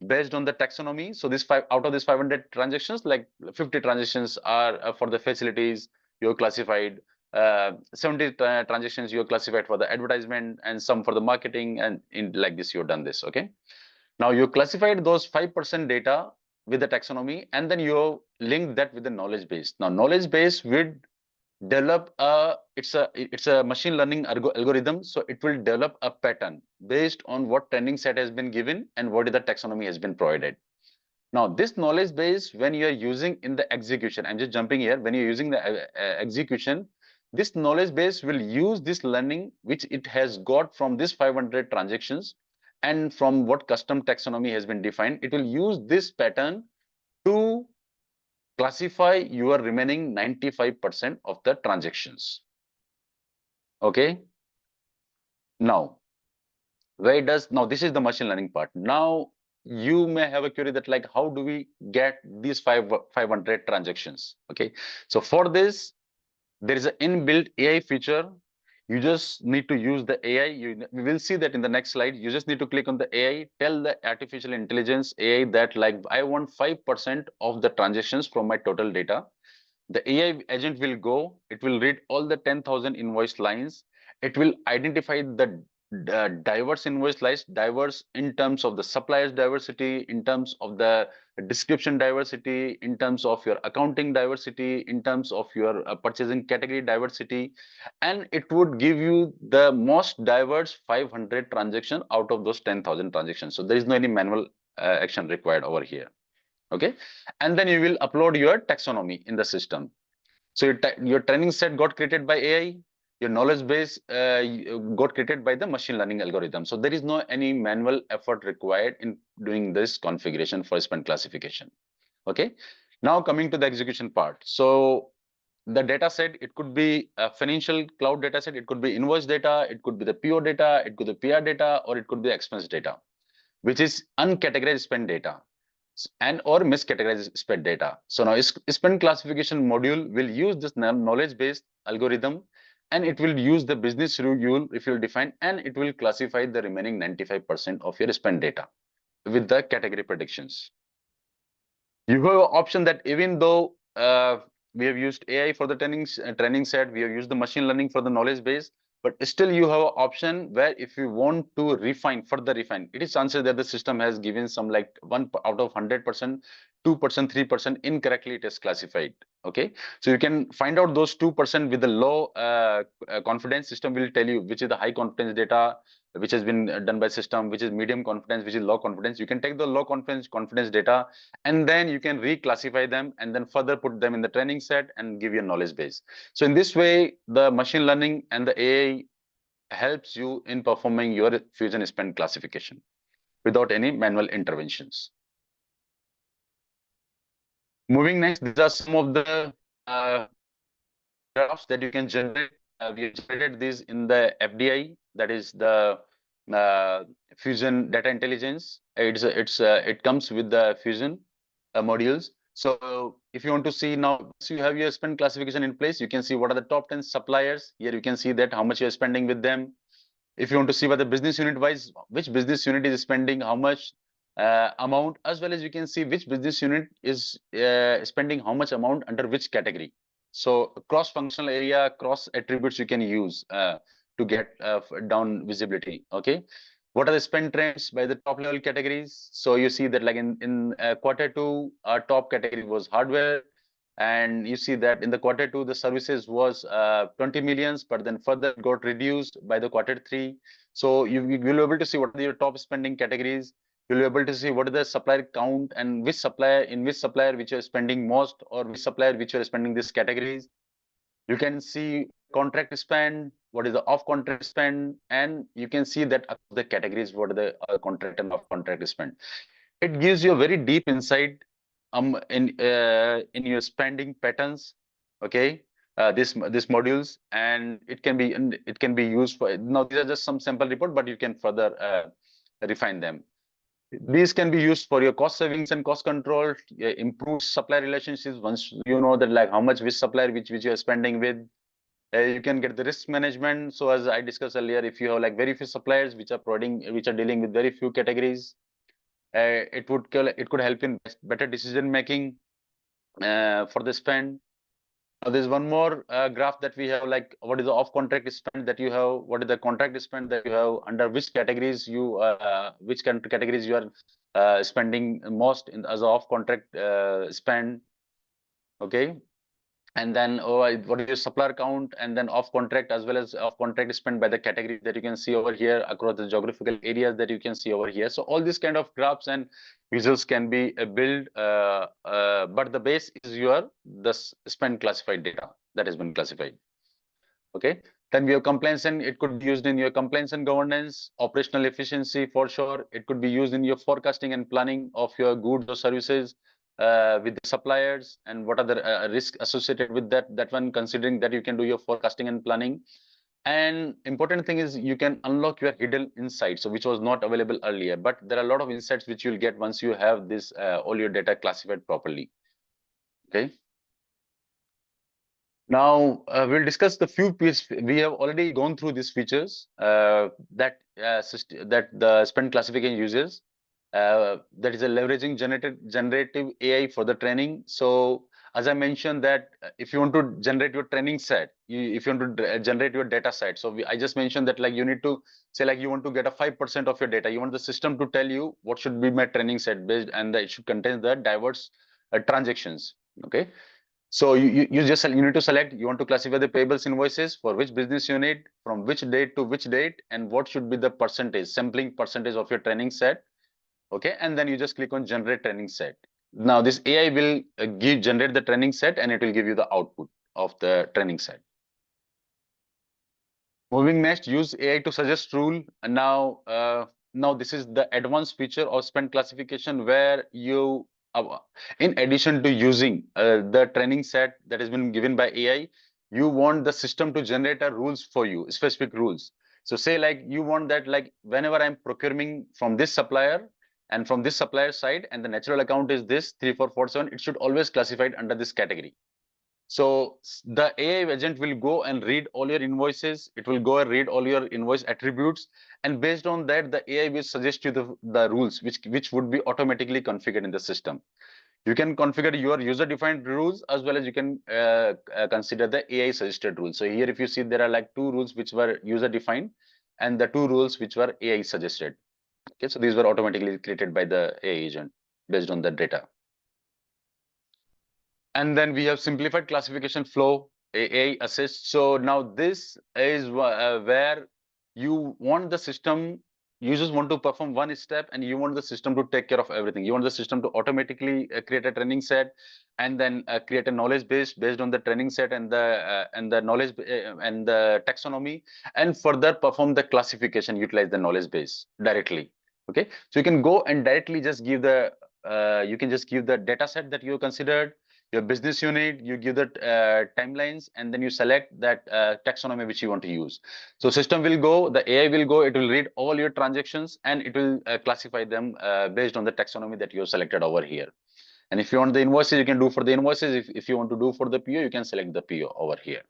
Speaker 2: based on the taxonomy. So this out of these 500 transactions, like 50 transactions are for the facilities, you're classified. 70 transactions you're classified for the advertisement and some for the marketing, and in like this you've done this. Okay. Now you classified those 5% data with the taxonomy, and then you link that with the knowledge base. Now knowledge base would develop it's a machine learning algorithm, so it will develop a pattern based on what training set has been given and what is the taxonomy has been provided. Now this knowledge base, when you are using in the execution, I'm just jumping here, when you're using the execution, this knowledge base will use this learning which it has got from this 500 transactions and from what custom taxonomy has been defined. It will use this pattern to classify your remaining 95% of the transactions. Okay. Now, now this is the machine learning part. Now you may have a query that like, how do we get these 500 transactions? Okay. So for this, there is an inbuilt AI feature. You just need to use the AI. We will see that in the next slide. You just need to click on the AI, tell the artificial intelligence AI that like, I want 5% of the transactions from my total data. The AI agent will go, it will read all the 10,000 invoice lines. It will identify the diverse invoice lines, diverse in terms of the suppliers diversity, in terms of the description diversity, in terms of your accounting diversity, in terms of your purchasing category diversity, and it would give you the most diverse 500 transaction out of those 10,000 transactions. So there is no any manual action required over here. Okay. And then you will upload your taxonomy in the system. So your training set got created by AI, your knowledge base got created by the machine learning algorithm. So there is no any manual effort required in doing this configuration for spend classification. Okay. Now coming to the execution part. So the data set, it could be a financial cloud data set, it could be invoice data, it could be the PO data, it could be PR data, or it could be expense data, which is uncategorized spend data and or miscategorized spend data. So now spend classification module will use this knowledge based algorithm, and it will use the business rule if you define, and it will classify the remaining 95% of your spend data with the category predictions. You have an option that even though we have used AI for the training set, we have used the machine learning for the knowledge base, but still you have an option where if you want to further refine, it is chances that the system has given some like 1 out of 100%, 2%, 3% incorrectly it is classified. Okay. So you can find out those 2% with the low confidence. System will tell you which is the high confidence data, which has been done by system, which is medium confidence, which is low confidence. You can take the low confidence data, and then you can reclassify them and then further put them in the training set and give you a knowledge base. So in this way, the machine learning and the AI helps you in performing your Fusion spend classification without any manual interventions. Moving next, these are some of the graphs that you can generate. We have generated these in the FDI, that is the Fusion Data Intelligence. It comes with the Fusion modules. So if you want to see now, so you have your spend classification in place, you can see what are the top 10 suppliers. Here you can see that how much you're spending with them. If you want to see what the business unit wise, which business unit is spending how much amount, as well as you can see which business unit is spending how much amount under which category. So cross functional area, cross attributes you can use to get down visibility. Okay. What are the spend trends by the top level categories? So you see that like in quarter 2, our top category was hardware. And you see that in the quarter 2, the services was 20 millions, but then further got reduced by the quarter 3. So you will be able to see what are your top spending categories. You'll be able to see what is the supplier count and which supplier which you're spending most, or which supplier which you're spending these categories. You can see contract spend, what is the off contract spend, and you can see that the categories, what are the contract and off contract spend. It gives you a very deep insight in your spending patterns. Okay, this modules, and it can be used for, now these are just some sample report, but you can further refine them. These can be used for your cost savings and cost control, improve supplier relationships. Once you know that like how much which supplier which you are spending with, you can get the risk management. So as I discussed earlier, if you have like very few suppliers which are dealing with very few categories, it could help in better decision making for the spend. Now there's one more graph that we have, like what is the off contract spend that you have, what is the contract spend that you have, under which categories categories you are spending most in as off contract spend. Okay. And then what is your supplier count, and then off contract as well as off contract spent by the category that you can see over here across the geographical areas that you can see over here. So all these kind of graphs and visuals can be built, but the base is the spend classified data that has been classified. Okay. Then we have compliance, and it could be used in your compliance and governance, operational efficiency for sure. It could be used in your forecasting and planning of your goods or services with the suppliers, and what are the risks associated with that one, considering that you can do your forecasting and planning. And important thing is you can unlock your hidden insights, so which was not available earlier, but there are a lot of insights which you'll get once you have this all your data classified properly. Okay. Now we'll discuss the few pieces. We have already gone through these features that the spend classification uses. That is a leveraging generative AI for the training. So as I mentioned that if you want to generate your training set, if you want to generate your data set, so I just mentioned that like you need to say like you want to get a 5% of your data. You want the system to tell you what should be my training set based, and it should contain the diverse transactions. Okay. So you need to select, you want to classify the payables invoices for which business unit, from which date to which date, and what should be the sampling percentage of your training set. Okay, and then you just click on generate training set. Now this AI will generate the training set, and it will give you the output of the training set. Moving next, use AI to suggest rule. And now this is the advanced feature of spend classification, where you in addition to using the training set that has been given by AI, you want the system to generate a rules for you, specific rules. So say like you want that like whenever I'm procuring from this supplier and from this supplier side, and the natural account is this 3447, it should always classified under this category. So the AI agent will go and read all your invoices. It will go and read all your invoice attributes. And based on that, the AI will suggest you the rules which would be automatically configured in the system. You can configure your user-defined rules, as well as you can consider the AI suggested rules. So here, if you see, there are like 2 rules which were user-defined, and the 2 rules which were AI suggested. Okay, so these were automatically created by the AI agent based on the data. And then we have simplified classification flow, AI assist. So now this is where you want the system, users want to perform one step, and you want the system to take care of everything. You want the system to automatically create a training set, and then create a knowledge base based on the training set and the knowledge and the taxonomy, and further perform the classification, utilize the knowledge base directly. Okay, so you can go and directly just give the you can just give the data set that you considered, your business unit, you give the timelines, and then you select that taxonomy which you want to use. So system will go, the AI will go, it will read all your transactions, and it will classify them based on the taxonomy that you have selected over here. And if you want the invoices, you can do for the invoices. If you want to do for the PO, you can select the PO over here.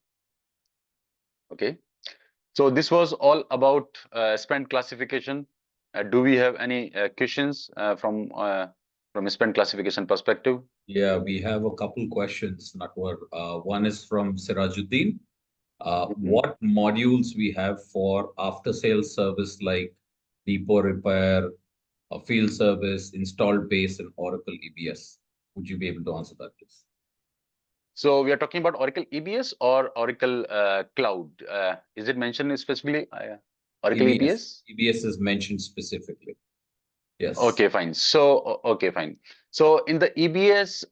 Speaker 2: Okay. So this was all about spend classification. Do we have any questions from spend classification perspective?
Speaker 1: Yeah, we have a couple questions, Natwar. One is from Sirajuddin. What modules we have for after sales service like depot repair, field service, installed base, and Oracle EBS? Would you be able to answer that, please?
Speaker 2: So we are talking about Oracle EBS or Oracle Cloud. Is it mentioned specifically? Oracle EBS?
Speaker 1: EBS is mentioned specifically. Yes.
Speaker 2: Okay, fine. So, okay, fine. So in the EBS,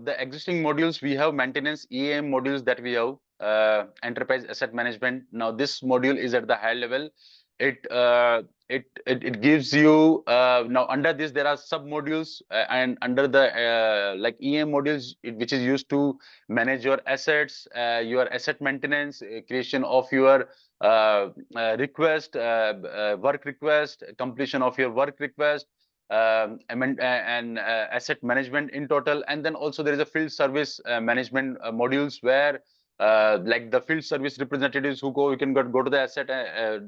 Speaker 2: the existing modules, we have maintenance EAM modules that we have, enterprise asset management. Now this module is at the high level. It gives you, now under this, there are sub modules and under the like EAM modules, which is used to manage your assets, your asset maintenance, creation of your request, work request, completion of your work request, and asset management in total. And then also there is a field service management modules where like the field service representatives who can go to the asset,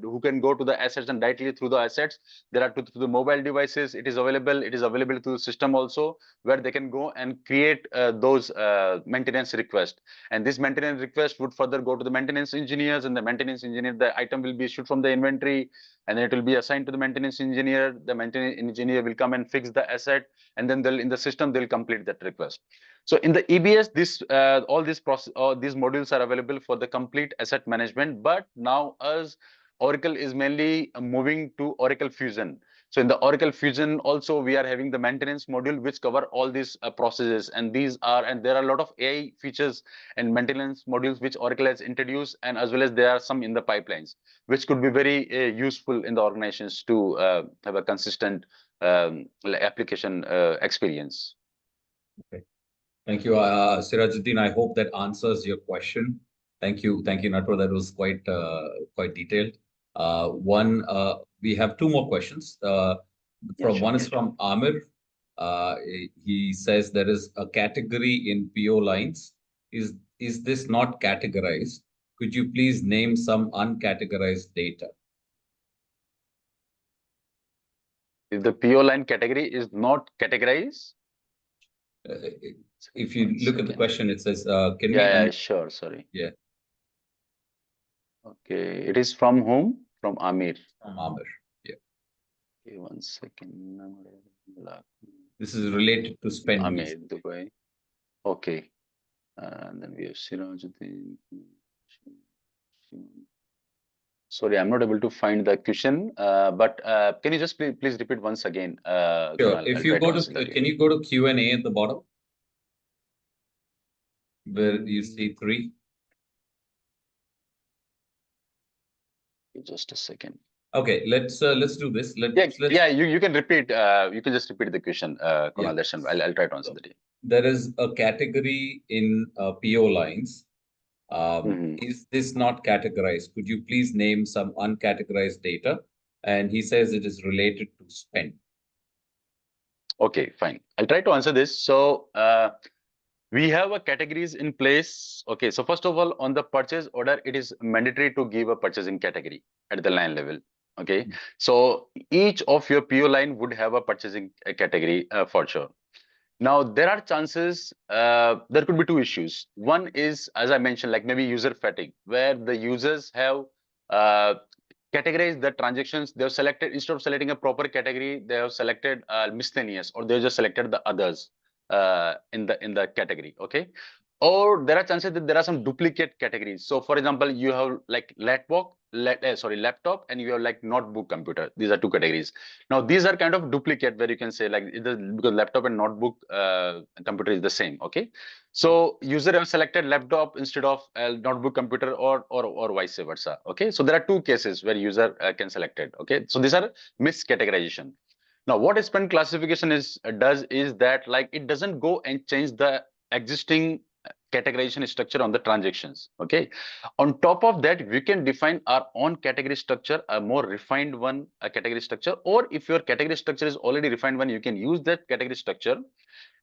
Speaker 2: who can go to the assets and directly through the assets. There are through the mobile devices. It is available to the system also, where they can go and create those maintenance requests. And this maintenance request would further go to the maintenance engineers, and the maintenance engineer, the item will be issued from the inventory, and then it will be assigned to the maintenance engineer. The maintenance engineer will come and fix the asset, and then in the system they'll complete that request. So in the EBS, all these modules are available for the complete asset management. But now, as Oracle is mainly moving to Oracle Fusion. So in the Oracle Fusion also, we are having the maintenance module, which cover all these processes. And there are a lot of AI features and maintenance modules which Oracle has introduced, and as well as there are some in the pipelines, which could be very useful in the organizations to have a consistent application experience.
Speaker 1: Okay. Thank you, Sirajuddin. I hope that answers your question. Thank you, Natwar. That was quite detailed. We have two more questions. One is from Amir. He says there is a category in PO lines. Is this not categorized? Could you please name some uncategorized data?
Speaker 2: If the PO line category is not categorized?
Speaker 1: If you look at the question, it says, can we...
Speaker 2: Yeah, sure, sorry.
Speaker 1: Yeah.
Speaker 2: Okay, it is from whom? From Amir.
Speaker 1: From Amir, yeah.
Speaker 2: Okay, 1 second.
Speaker 1: This is related to spend.
Speaker 2: Amir, Dubai. Okay. And then we have Sirajuddin. Sorry, I'm not able to find the question, but can you just please repeat once again?
Speaker 1: Sure.
Speaker 2: Kunal,
Speaker 1: If you go to, can you go to Q&A at the bottom, where you see 3?
Speaker 2: Just a second.
Speaker 1: Okay, let's do this.
Speaker 2: Yeah, you can repeat. You can just repeat the question, Kunal. Yeah. I'll try to answer that.
Speaker 1: There is a category in PO lines. Is this not categorized? Could you please name some uncategorized data? And he says it is related to spend.
Speaker 2: Okay, fine. I'll try to answer this. So we have a categories in place. Okay, so first of all, on the purchase order, it is mandatory to give a purchasing category at the line level. Okay, so each of your PO line would have a purchasing category for sure. Now, there are chances, there could be two issues. One is, as I mentioned, like maybe user fatigue, where the users have categorized the transactions. They've selected, instead of selecting a proper category, they have selected miscellaneous, or they just selected the others in the category. Okay. Or there are chances that there are some duplicate categories. So for example, you have like laptop, and you have like notebook computer. These are two categories. Now these are kind of duplicate, where you can say like because laptop and notebook computer is the same. Okay. So user have selected laptop instead of notebook computer, or vice versa. Okay. So there are two cases where user can select it. Okay. So these are miscategorization. Now what spend classification does is that like it doesn't go and change the existing categorization structure on the transactions. Okay. On top of that, we can define our own category structure, a more refined one, a category structure, or if your category structure is already refined one, you can use that category structure.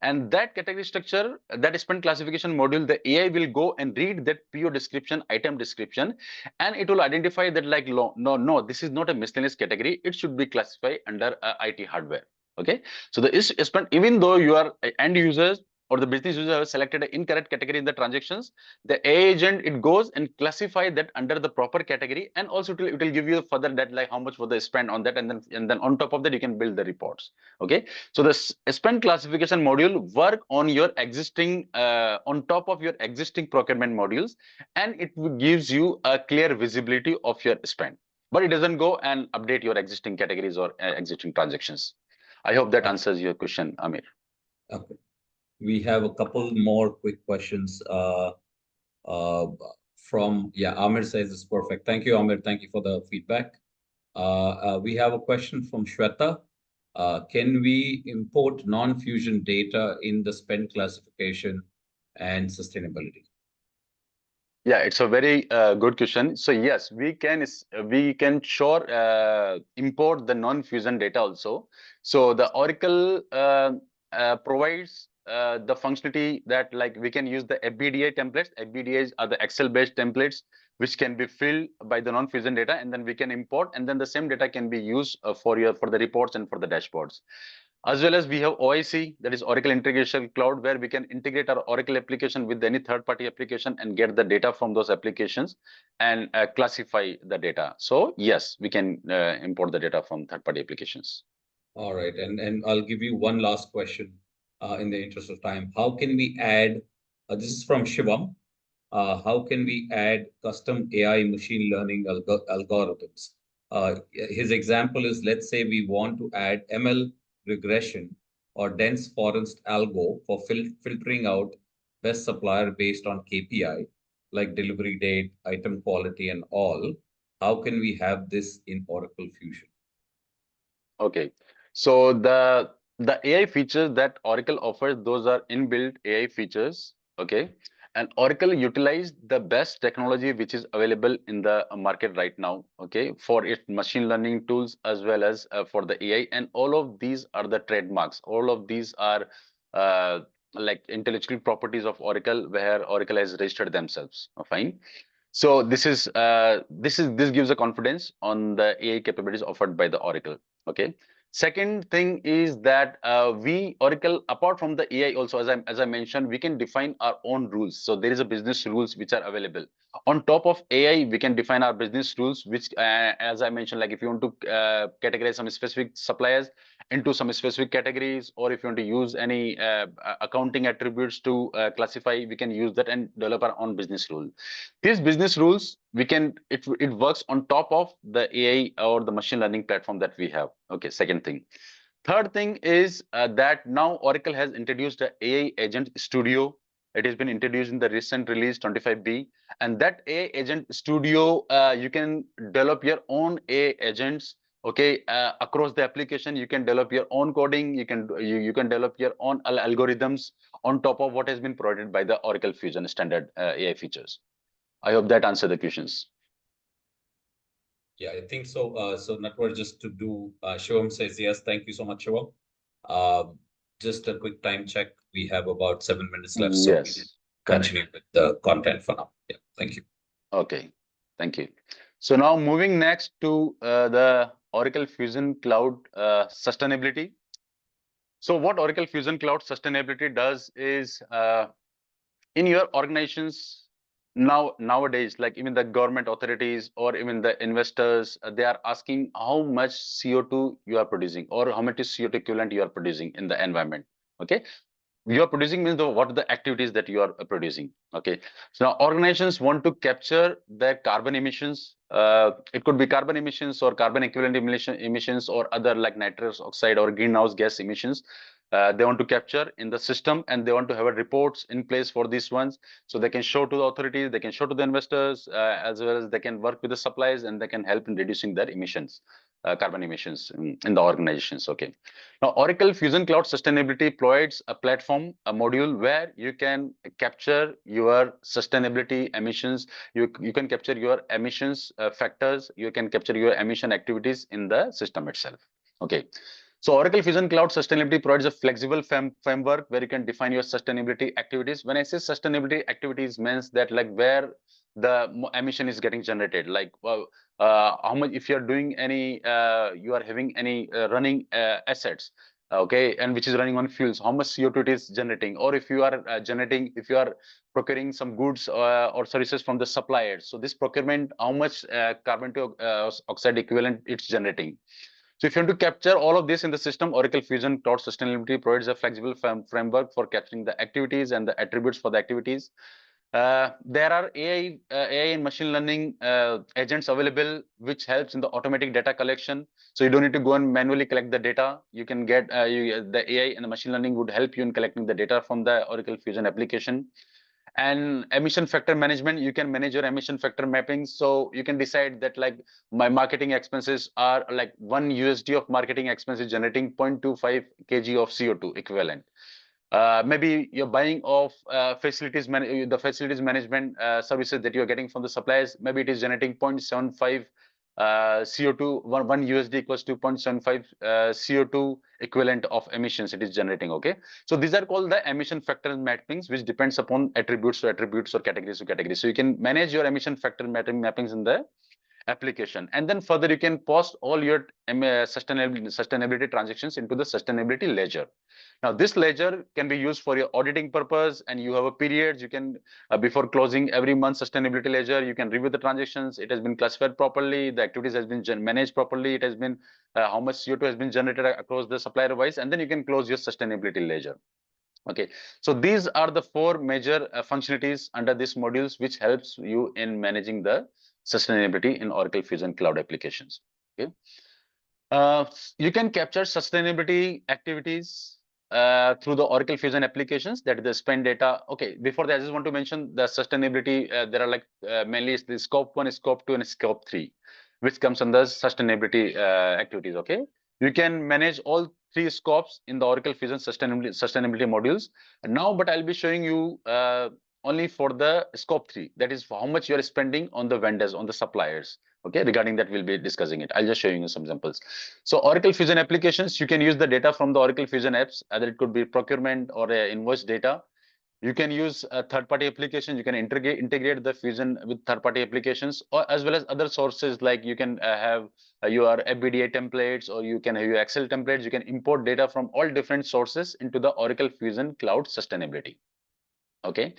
Speaker 2: And that category structure, that spend classification module, the AI will go and read that PO description, item description, and it will identify that like, no, this is not a miscellaneous category. It should be classified under IT hardware. Okay. So the spend, even though you are end users or the business user have selected an incorrect category in the transactions, the AI agent, it goes and classify that under the proper category, and also it will give you further that like how much was the spend on that, and then on top of that you can build the reports. Okay. So the spend classification module work on your existing on top of your existing procurement modules, and it gives you a clear visibility of your spend, but it doesn't go and update your existing categories or existing transactions. I hope that answers your question, Amir.
Speaker 1: Okay. We have a couple more quick questions uh, from, yeah, Amir says it's perfect. Thank you, Amir. Thank you for the feedback. We have a question from Shweta. Can we import non-fusion data in the spend classification and sustainability?
Speaker 2: Yeah, it's a very good question. So yes, we can sure import the non-fusion data also. So the Oracle provides the functionality that like we can use the FBDA templates. FBDAs are the Excel-based templates which can be filled by the non-fusion data, and then we can import, and then the same data can be used for the reports and for the dashboards. As well as we have OIC, that is Oracle Integration Cloud, where we can integrate our Oracle application with any third-party application and get the data from those applications and classify the data. So yes, we can import the data from third-party applications.
Speaker 1: All right, and I'll give you one last question in the interest of time. How can we add, this is from Shivam, how can we add custom AI machine learning algorithms? His example is, let's say we want to add ML regression or dense forest algo for filtering out best supplier based on KPI, like delivery date, item quality, and all. How can we have this in Oracle Fusion?
Speaker 2: Okay, so the AI features that Oracle offers, those are inbuilt AI features. Okay, and Oracle utilize the best technology which is available in the market right now. Okay, for its machine learning tools as well as for the AI, and all of these are the trademarks. All of these are like intellectual properties of Oracle, where Oracle has registered themselves. Fine. So this gives a confidence on the AI capabilities offered by the Oracle. Okay. Second thing is that we Oracle, apart from the AI, also as I mentioned, we can define our own rules. So there is a business rules which are available. On top of AI, we can define our business rules, which as I mentioned, like if you want to categorize some specific suppliers into some specific categories, or if you want to use any accounting attributes to classify, we can use that and develop our own business rule. These business rules, it works on top of the AI or the machine learning platform that we have. Okay, second thing. Third thing is that now Oracle has introduced the AI Agent Studio. It has been introduced in the recent release 25B, and that AI Agent Studio, you can develop your own AI agents. Okay, across the application, you can develop your own coding. You can develop your own algorithms on top of what has been provided by the Oracle Fusion standard AI features. I hope that answered the questions.
Speaker 1: Yeah, I think so. So Natwar, just to do, Shivam says yes. Thank you so much, Shivam. Just a quick time check. We have about 7 minutes left, so we can continue with the content for now. Yeah, thank you.
Speaker 2: Okay, thank you. So now moving next to the Oracle Fusion Cloud sustainability. So what Oracle Fusion Cloud sustainability does is in your organizations nowadays, like even the government authorities or even the investors, they are asking how much CO2 you are producing or how much is CO2 equivalent you are producing in the environment. Okay, you are producing means what are the activities that you are producing. Okay, so now organizations want to capture their carbon emissions. It could be carbon emissions or carbon equivalent emissions or other like nitrous oxide or greenhouse gas emissions. They want to capture in the system, and they want to have reports in place for these ones, so they can show to the authorities, they can show to the investors, as well as they can work with the suppliers, and they can help in reducing their emissions. carbon emissions in the organizations. Okay. Now, Oracle Fusion Cloud Sustainability provides a platform, a module where you can capture your sustainability emissions. You can capture your emissions factors. You can capture your emission activities in the system itself. Okay. So Oracle Fusion Cloud Sustainability provides a flexible framework where you can define your sustainability activities. When I say sustainability activities, means that like where the emission is getting generated, like how much, if you're doing any, you are having any running assets, okay, and which is running on fuels, how much CO2 it is generating, or if you are generating, if you are procuring some goods or services from the suppliers, so this procurement, how much carbon dioxide equivalent it's generating. So if you want to capture all of this in the system, Oracle Fusion Cloud Sustainability provides a flexible framework for capturing the activities and the attributes for the activities. There are AI and machine learning agents available, which helps in the automatic data collection. So you don't need to go and manually collect the data. You can get the AI and the machine learning would help you in collecting the data from the Oracle Fusion application. And emission factor management, you can manage your emission factor mapping. So you can decide that like my marketing expenses are like $1 of marketing expenses generating 0.25 kg of CO2 equivalent. Maybe you're buying of the facilities management services that you're getting from the suppliers. Maybe it is generating 0.75 CO2, one USD equals to 0.75 CO2 equivalent of emissions it is generating. Okay, so these are called the emission factor mappings, which depends upon attributes or categories to categories. So you can manage your emission factor mappings in the application, and then further you can post all your sustainability transactions into the sustainability ledger. Now this ledger can be used for your auditing purpose, and you have a period you can before closing every month sustainability ledger, you can review the transactions. It has been classified properly, the activities has been managed properly, it has been how much CO2 has been generated across the supplier wise, and then you can close your sustainability ledger. Okay, so these are the four major functionalities under these modules which helps you in managing the sustainability in Oracle Fusion Cloud applications. Okay, you can capture sustainability activities through the Oracle Fusion applications, that is the spend data. Okay, before that, I just want to mention the sustainability. There are like mainly the scope 1, scope 2, and scope 3, which comes under sustainability activities. Okay, you can manage all three scopes in the Oracle Fusion sustainability modules. And now, but I'll be showing you only for the scope 3, that is for how much you are spending on the vendors, on the suppliers. Okay, regarding that, we'll be discussing it. I'll just show you some examples. So Oracle Fusion applications, you can use the data from the Oracle Fusion apps, either it could be procurement or invoice data. You can use a third-party application. You can integrate the Fusion with third-party applications, or as well as other sources, like you can have your FBDA templates, or you can have your Excel templates. You can import data from all different sources into the Oracle Fusion Cloud Sustainability. Okay.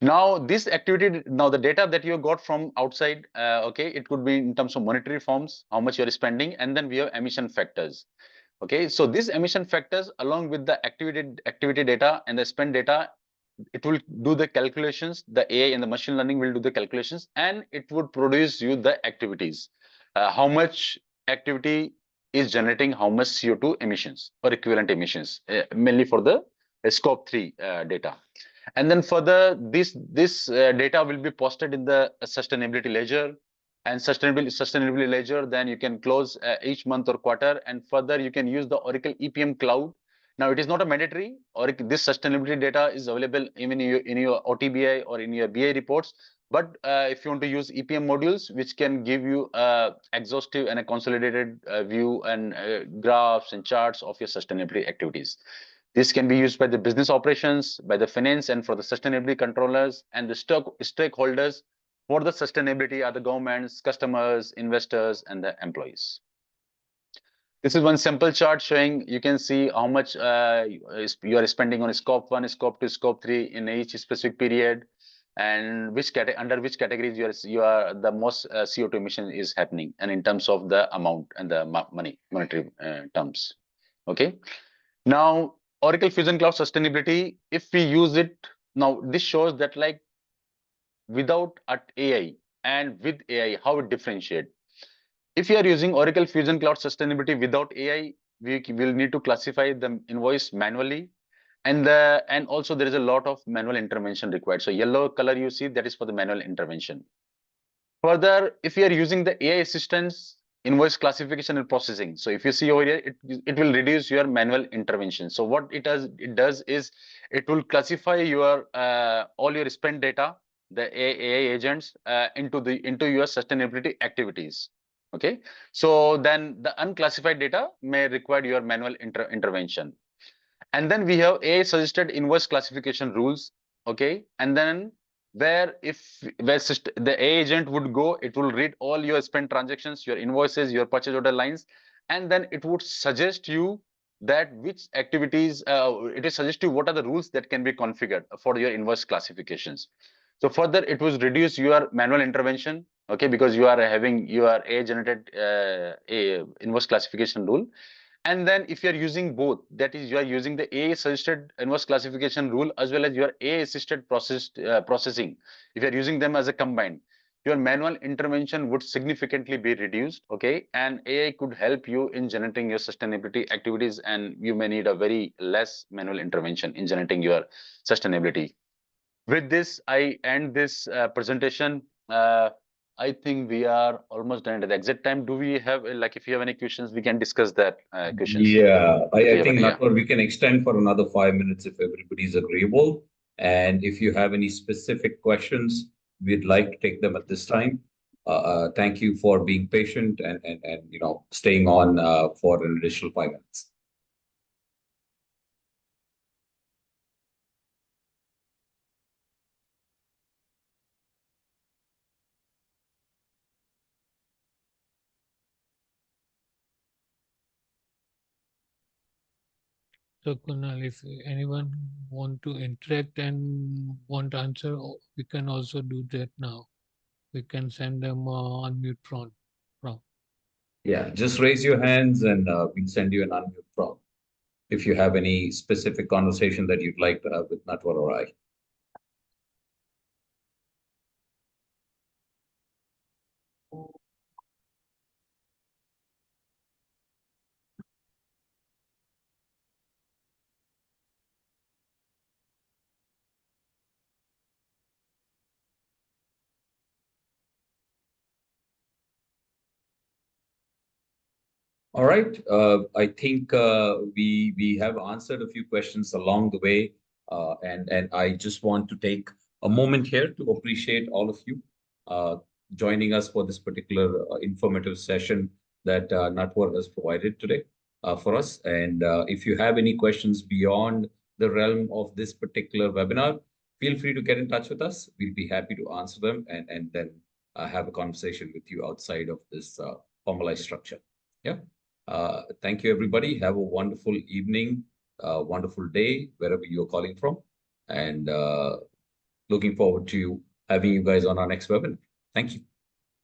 Speaker 2: Now this activity, now the data that you got from outside, okay, it could be in terms of monetary forms, how much you're spending, and then we have emission factors. Okay, so these emission factors along with the activity data and the spend data, it will do the calculations. The AI and the machine learning will do the calculations, and it would produce you the activities. How much activity is generating how much CO2 emissions or equivalent emissions, mainly for the scope 3 data. And then further, this data will be posted in the sustainability ledger, and sustainability ledger, then you can close each month or quarter, and further you can use the Oracle EPM cloud. Now it is not a mandatory, or this sustainability data is available even in your OTBI or in your BI reports. But if you want to use EPM modules, which can give you exhaustive and a consolidated view and graphs and charts of your sustainability activities. This can be used by the business operations, by the finance, and for the sustainability controllers and the stakeholders. For the sustainability are the governments, customers, investors, and the employees. This is one simple chart showing, you can see how much you are spending on scope 1, scope 2, scope 3 in each specific period, and under which categories you are the most CO2 emission is happening, and in terms of the amount and the monetary terms. Okay. Now, Oracle Fusion Cloud Sustainability, if we use it, now this shows that like without AI and with AI, how it differentiate. If you are using Oracle Fusion Cloud Sustainability without AI, we will need to classify the invoice manually. And also there is a lot of manual intervention required. So yellow color you see, that is for the manual intervention. Further, if you are using the AI assistants, invoice classification and processing. So if you see over here, it will reduce your manual intervention. So what it does is it will classify your all your spend data, the AI agents into your sustainability activities. Okay, so then the unclassified data may require your manual intervention. And then we have AI suggested invoice classification rules. Okay, and then where the AI agent would go, it will read all your spend transactions, your invoices, your purchase order lines, and then it would suggest you that which activities it is suggest you what are the rules that can be configured for your invoice classifications. So further, it will reduce your manual intervention. Okay, because you are having your AI generated a invoice classification rule. And then if you're using both, that is, you are using the AI suggested inverse classification rule as well as your AI assisted processing. If you're using them as a combined, your manual intervention would significantly be reduced. Okay, and AI could help you in generating your sustainability activities, and you may need a very less manual intervention in generating your sustainability. With this, I end this presentation. I think we are almost done at the exact time. Do we have, like, if you have any questions, we can discuss that questions.
Speaker 1: Yeah, I
Speaker 2: Have
Speaker 1: think
Speaker 2: any, yeah.
Speaker 1: Natwar, we can extend for another 5 minutes if everybody's agreeable. And if you have any specific questions, we'd like to take them at this time. Thank you for being patient and staying on for an additional 5 minutes.
Speaker 3: So Kunal, if anyone want to interact and want to answer, we can also do that now. We can send them unmute prompt.
Speaker 1: Yeah, just raise your hands and we'll send you an unmute prompt if you have any specific conversation that you'd like to have with Natwar or I. All right. I think we have answered a few questions along the way, and I just want to take a moment here to appreciate all of you joining us for this particular informative session that Natwar has provided today for us. And if you have any questions beyond the realm of this particular webinar, feel free to get in touch with us. We'll be happy to answer them and then have a conversation with you outside of this formalized structure. Yeah. Thank you, everybody. Have a wonderful evening, wonderful day, wherever you're calling from. And looking forward to having you guys on our next webinar. Thank you.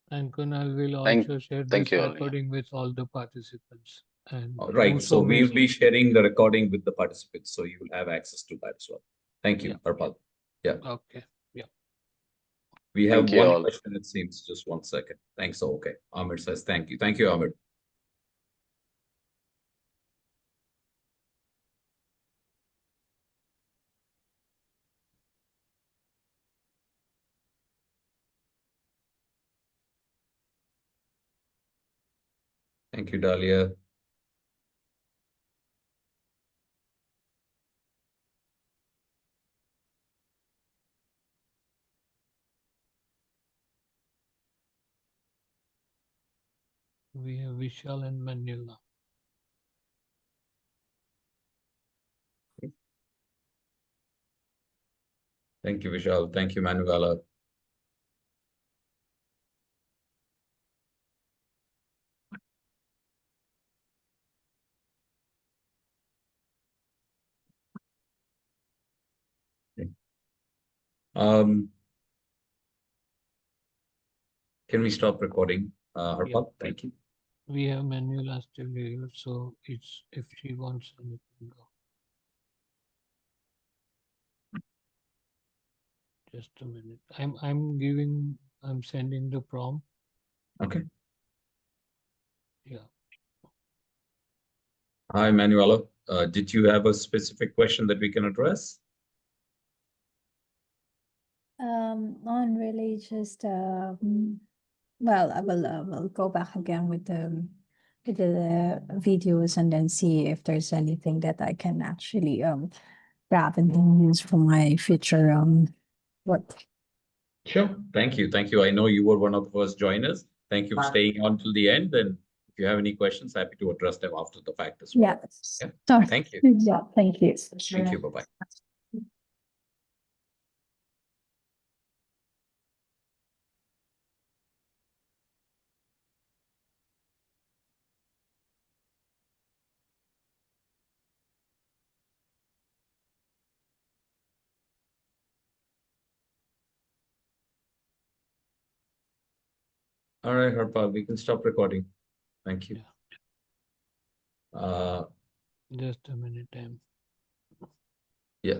Speaker 3: And Kunal will also share this recording with all the participants. And
Speaker 1: right. So we'll be sharing the recording with the participants. So you will have access to that as well. Thank you, Harpal. Yeah.
Speaker 3: Okay. Yeah.
Speaker 1: We have one question, it seems. Just 1 second. Thanks. Okay. Amir says thank you. Thank you, Amir. Thank you, Dahlia.
Speaker 3: We have Vishal and Manila.
Speaker 1: Thank you, Vishal. Thank you, Manuela. Can we stop recording, Harpal? Thank you.
Speaker 3: We have Manuela still here, so it's if she wants anything, go. Just a minute. I'm sending the prompt.
Speaker 1: Okay.
Speaker 3: Yeah.
Speaker 1: Hi, Manuela. Did you have a specific question that we can address?
Speaker 4: Not really, just Well, will go back again with the videos and then see if there's anything that I can actually grab and then use for my future work.
Speaker 1: Sure. Thank you. Thank you. I know you were one of the first joiners. Thank you for staying on till the end. And if you have any questions, happy to address them after the fact as well.
Speaker 4: Yeah.
Speaker 1: Yeah.
Speaker 4: Sorry.
Speaker 1: Thank you.
Speaker 4: Yeah, thank you.
Speaker 1: Thank you. Bye-bye. All right, Harpal, we can stop recording. Thank you.
Speaker 3: Just a minute.
Speaker 1: Yeah.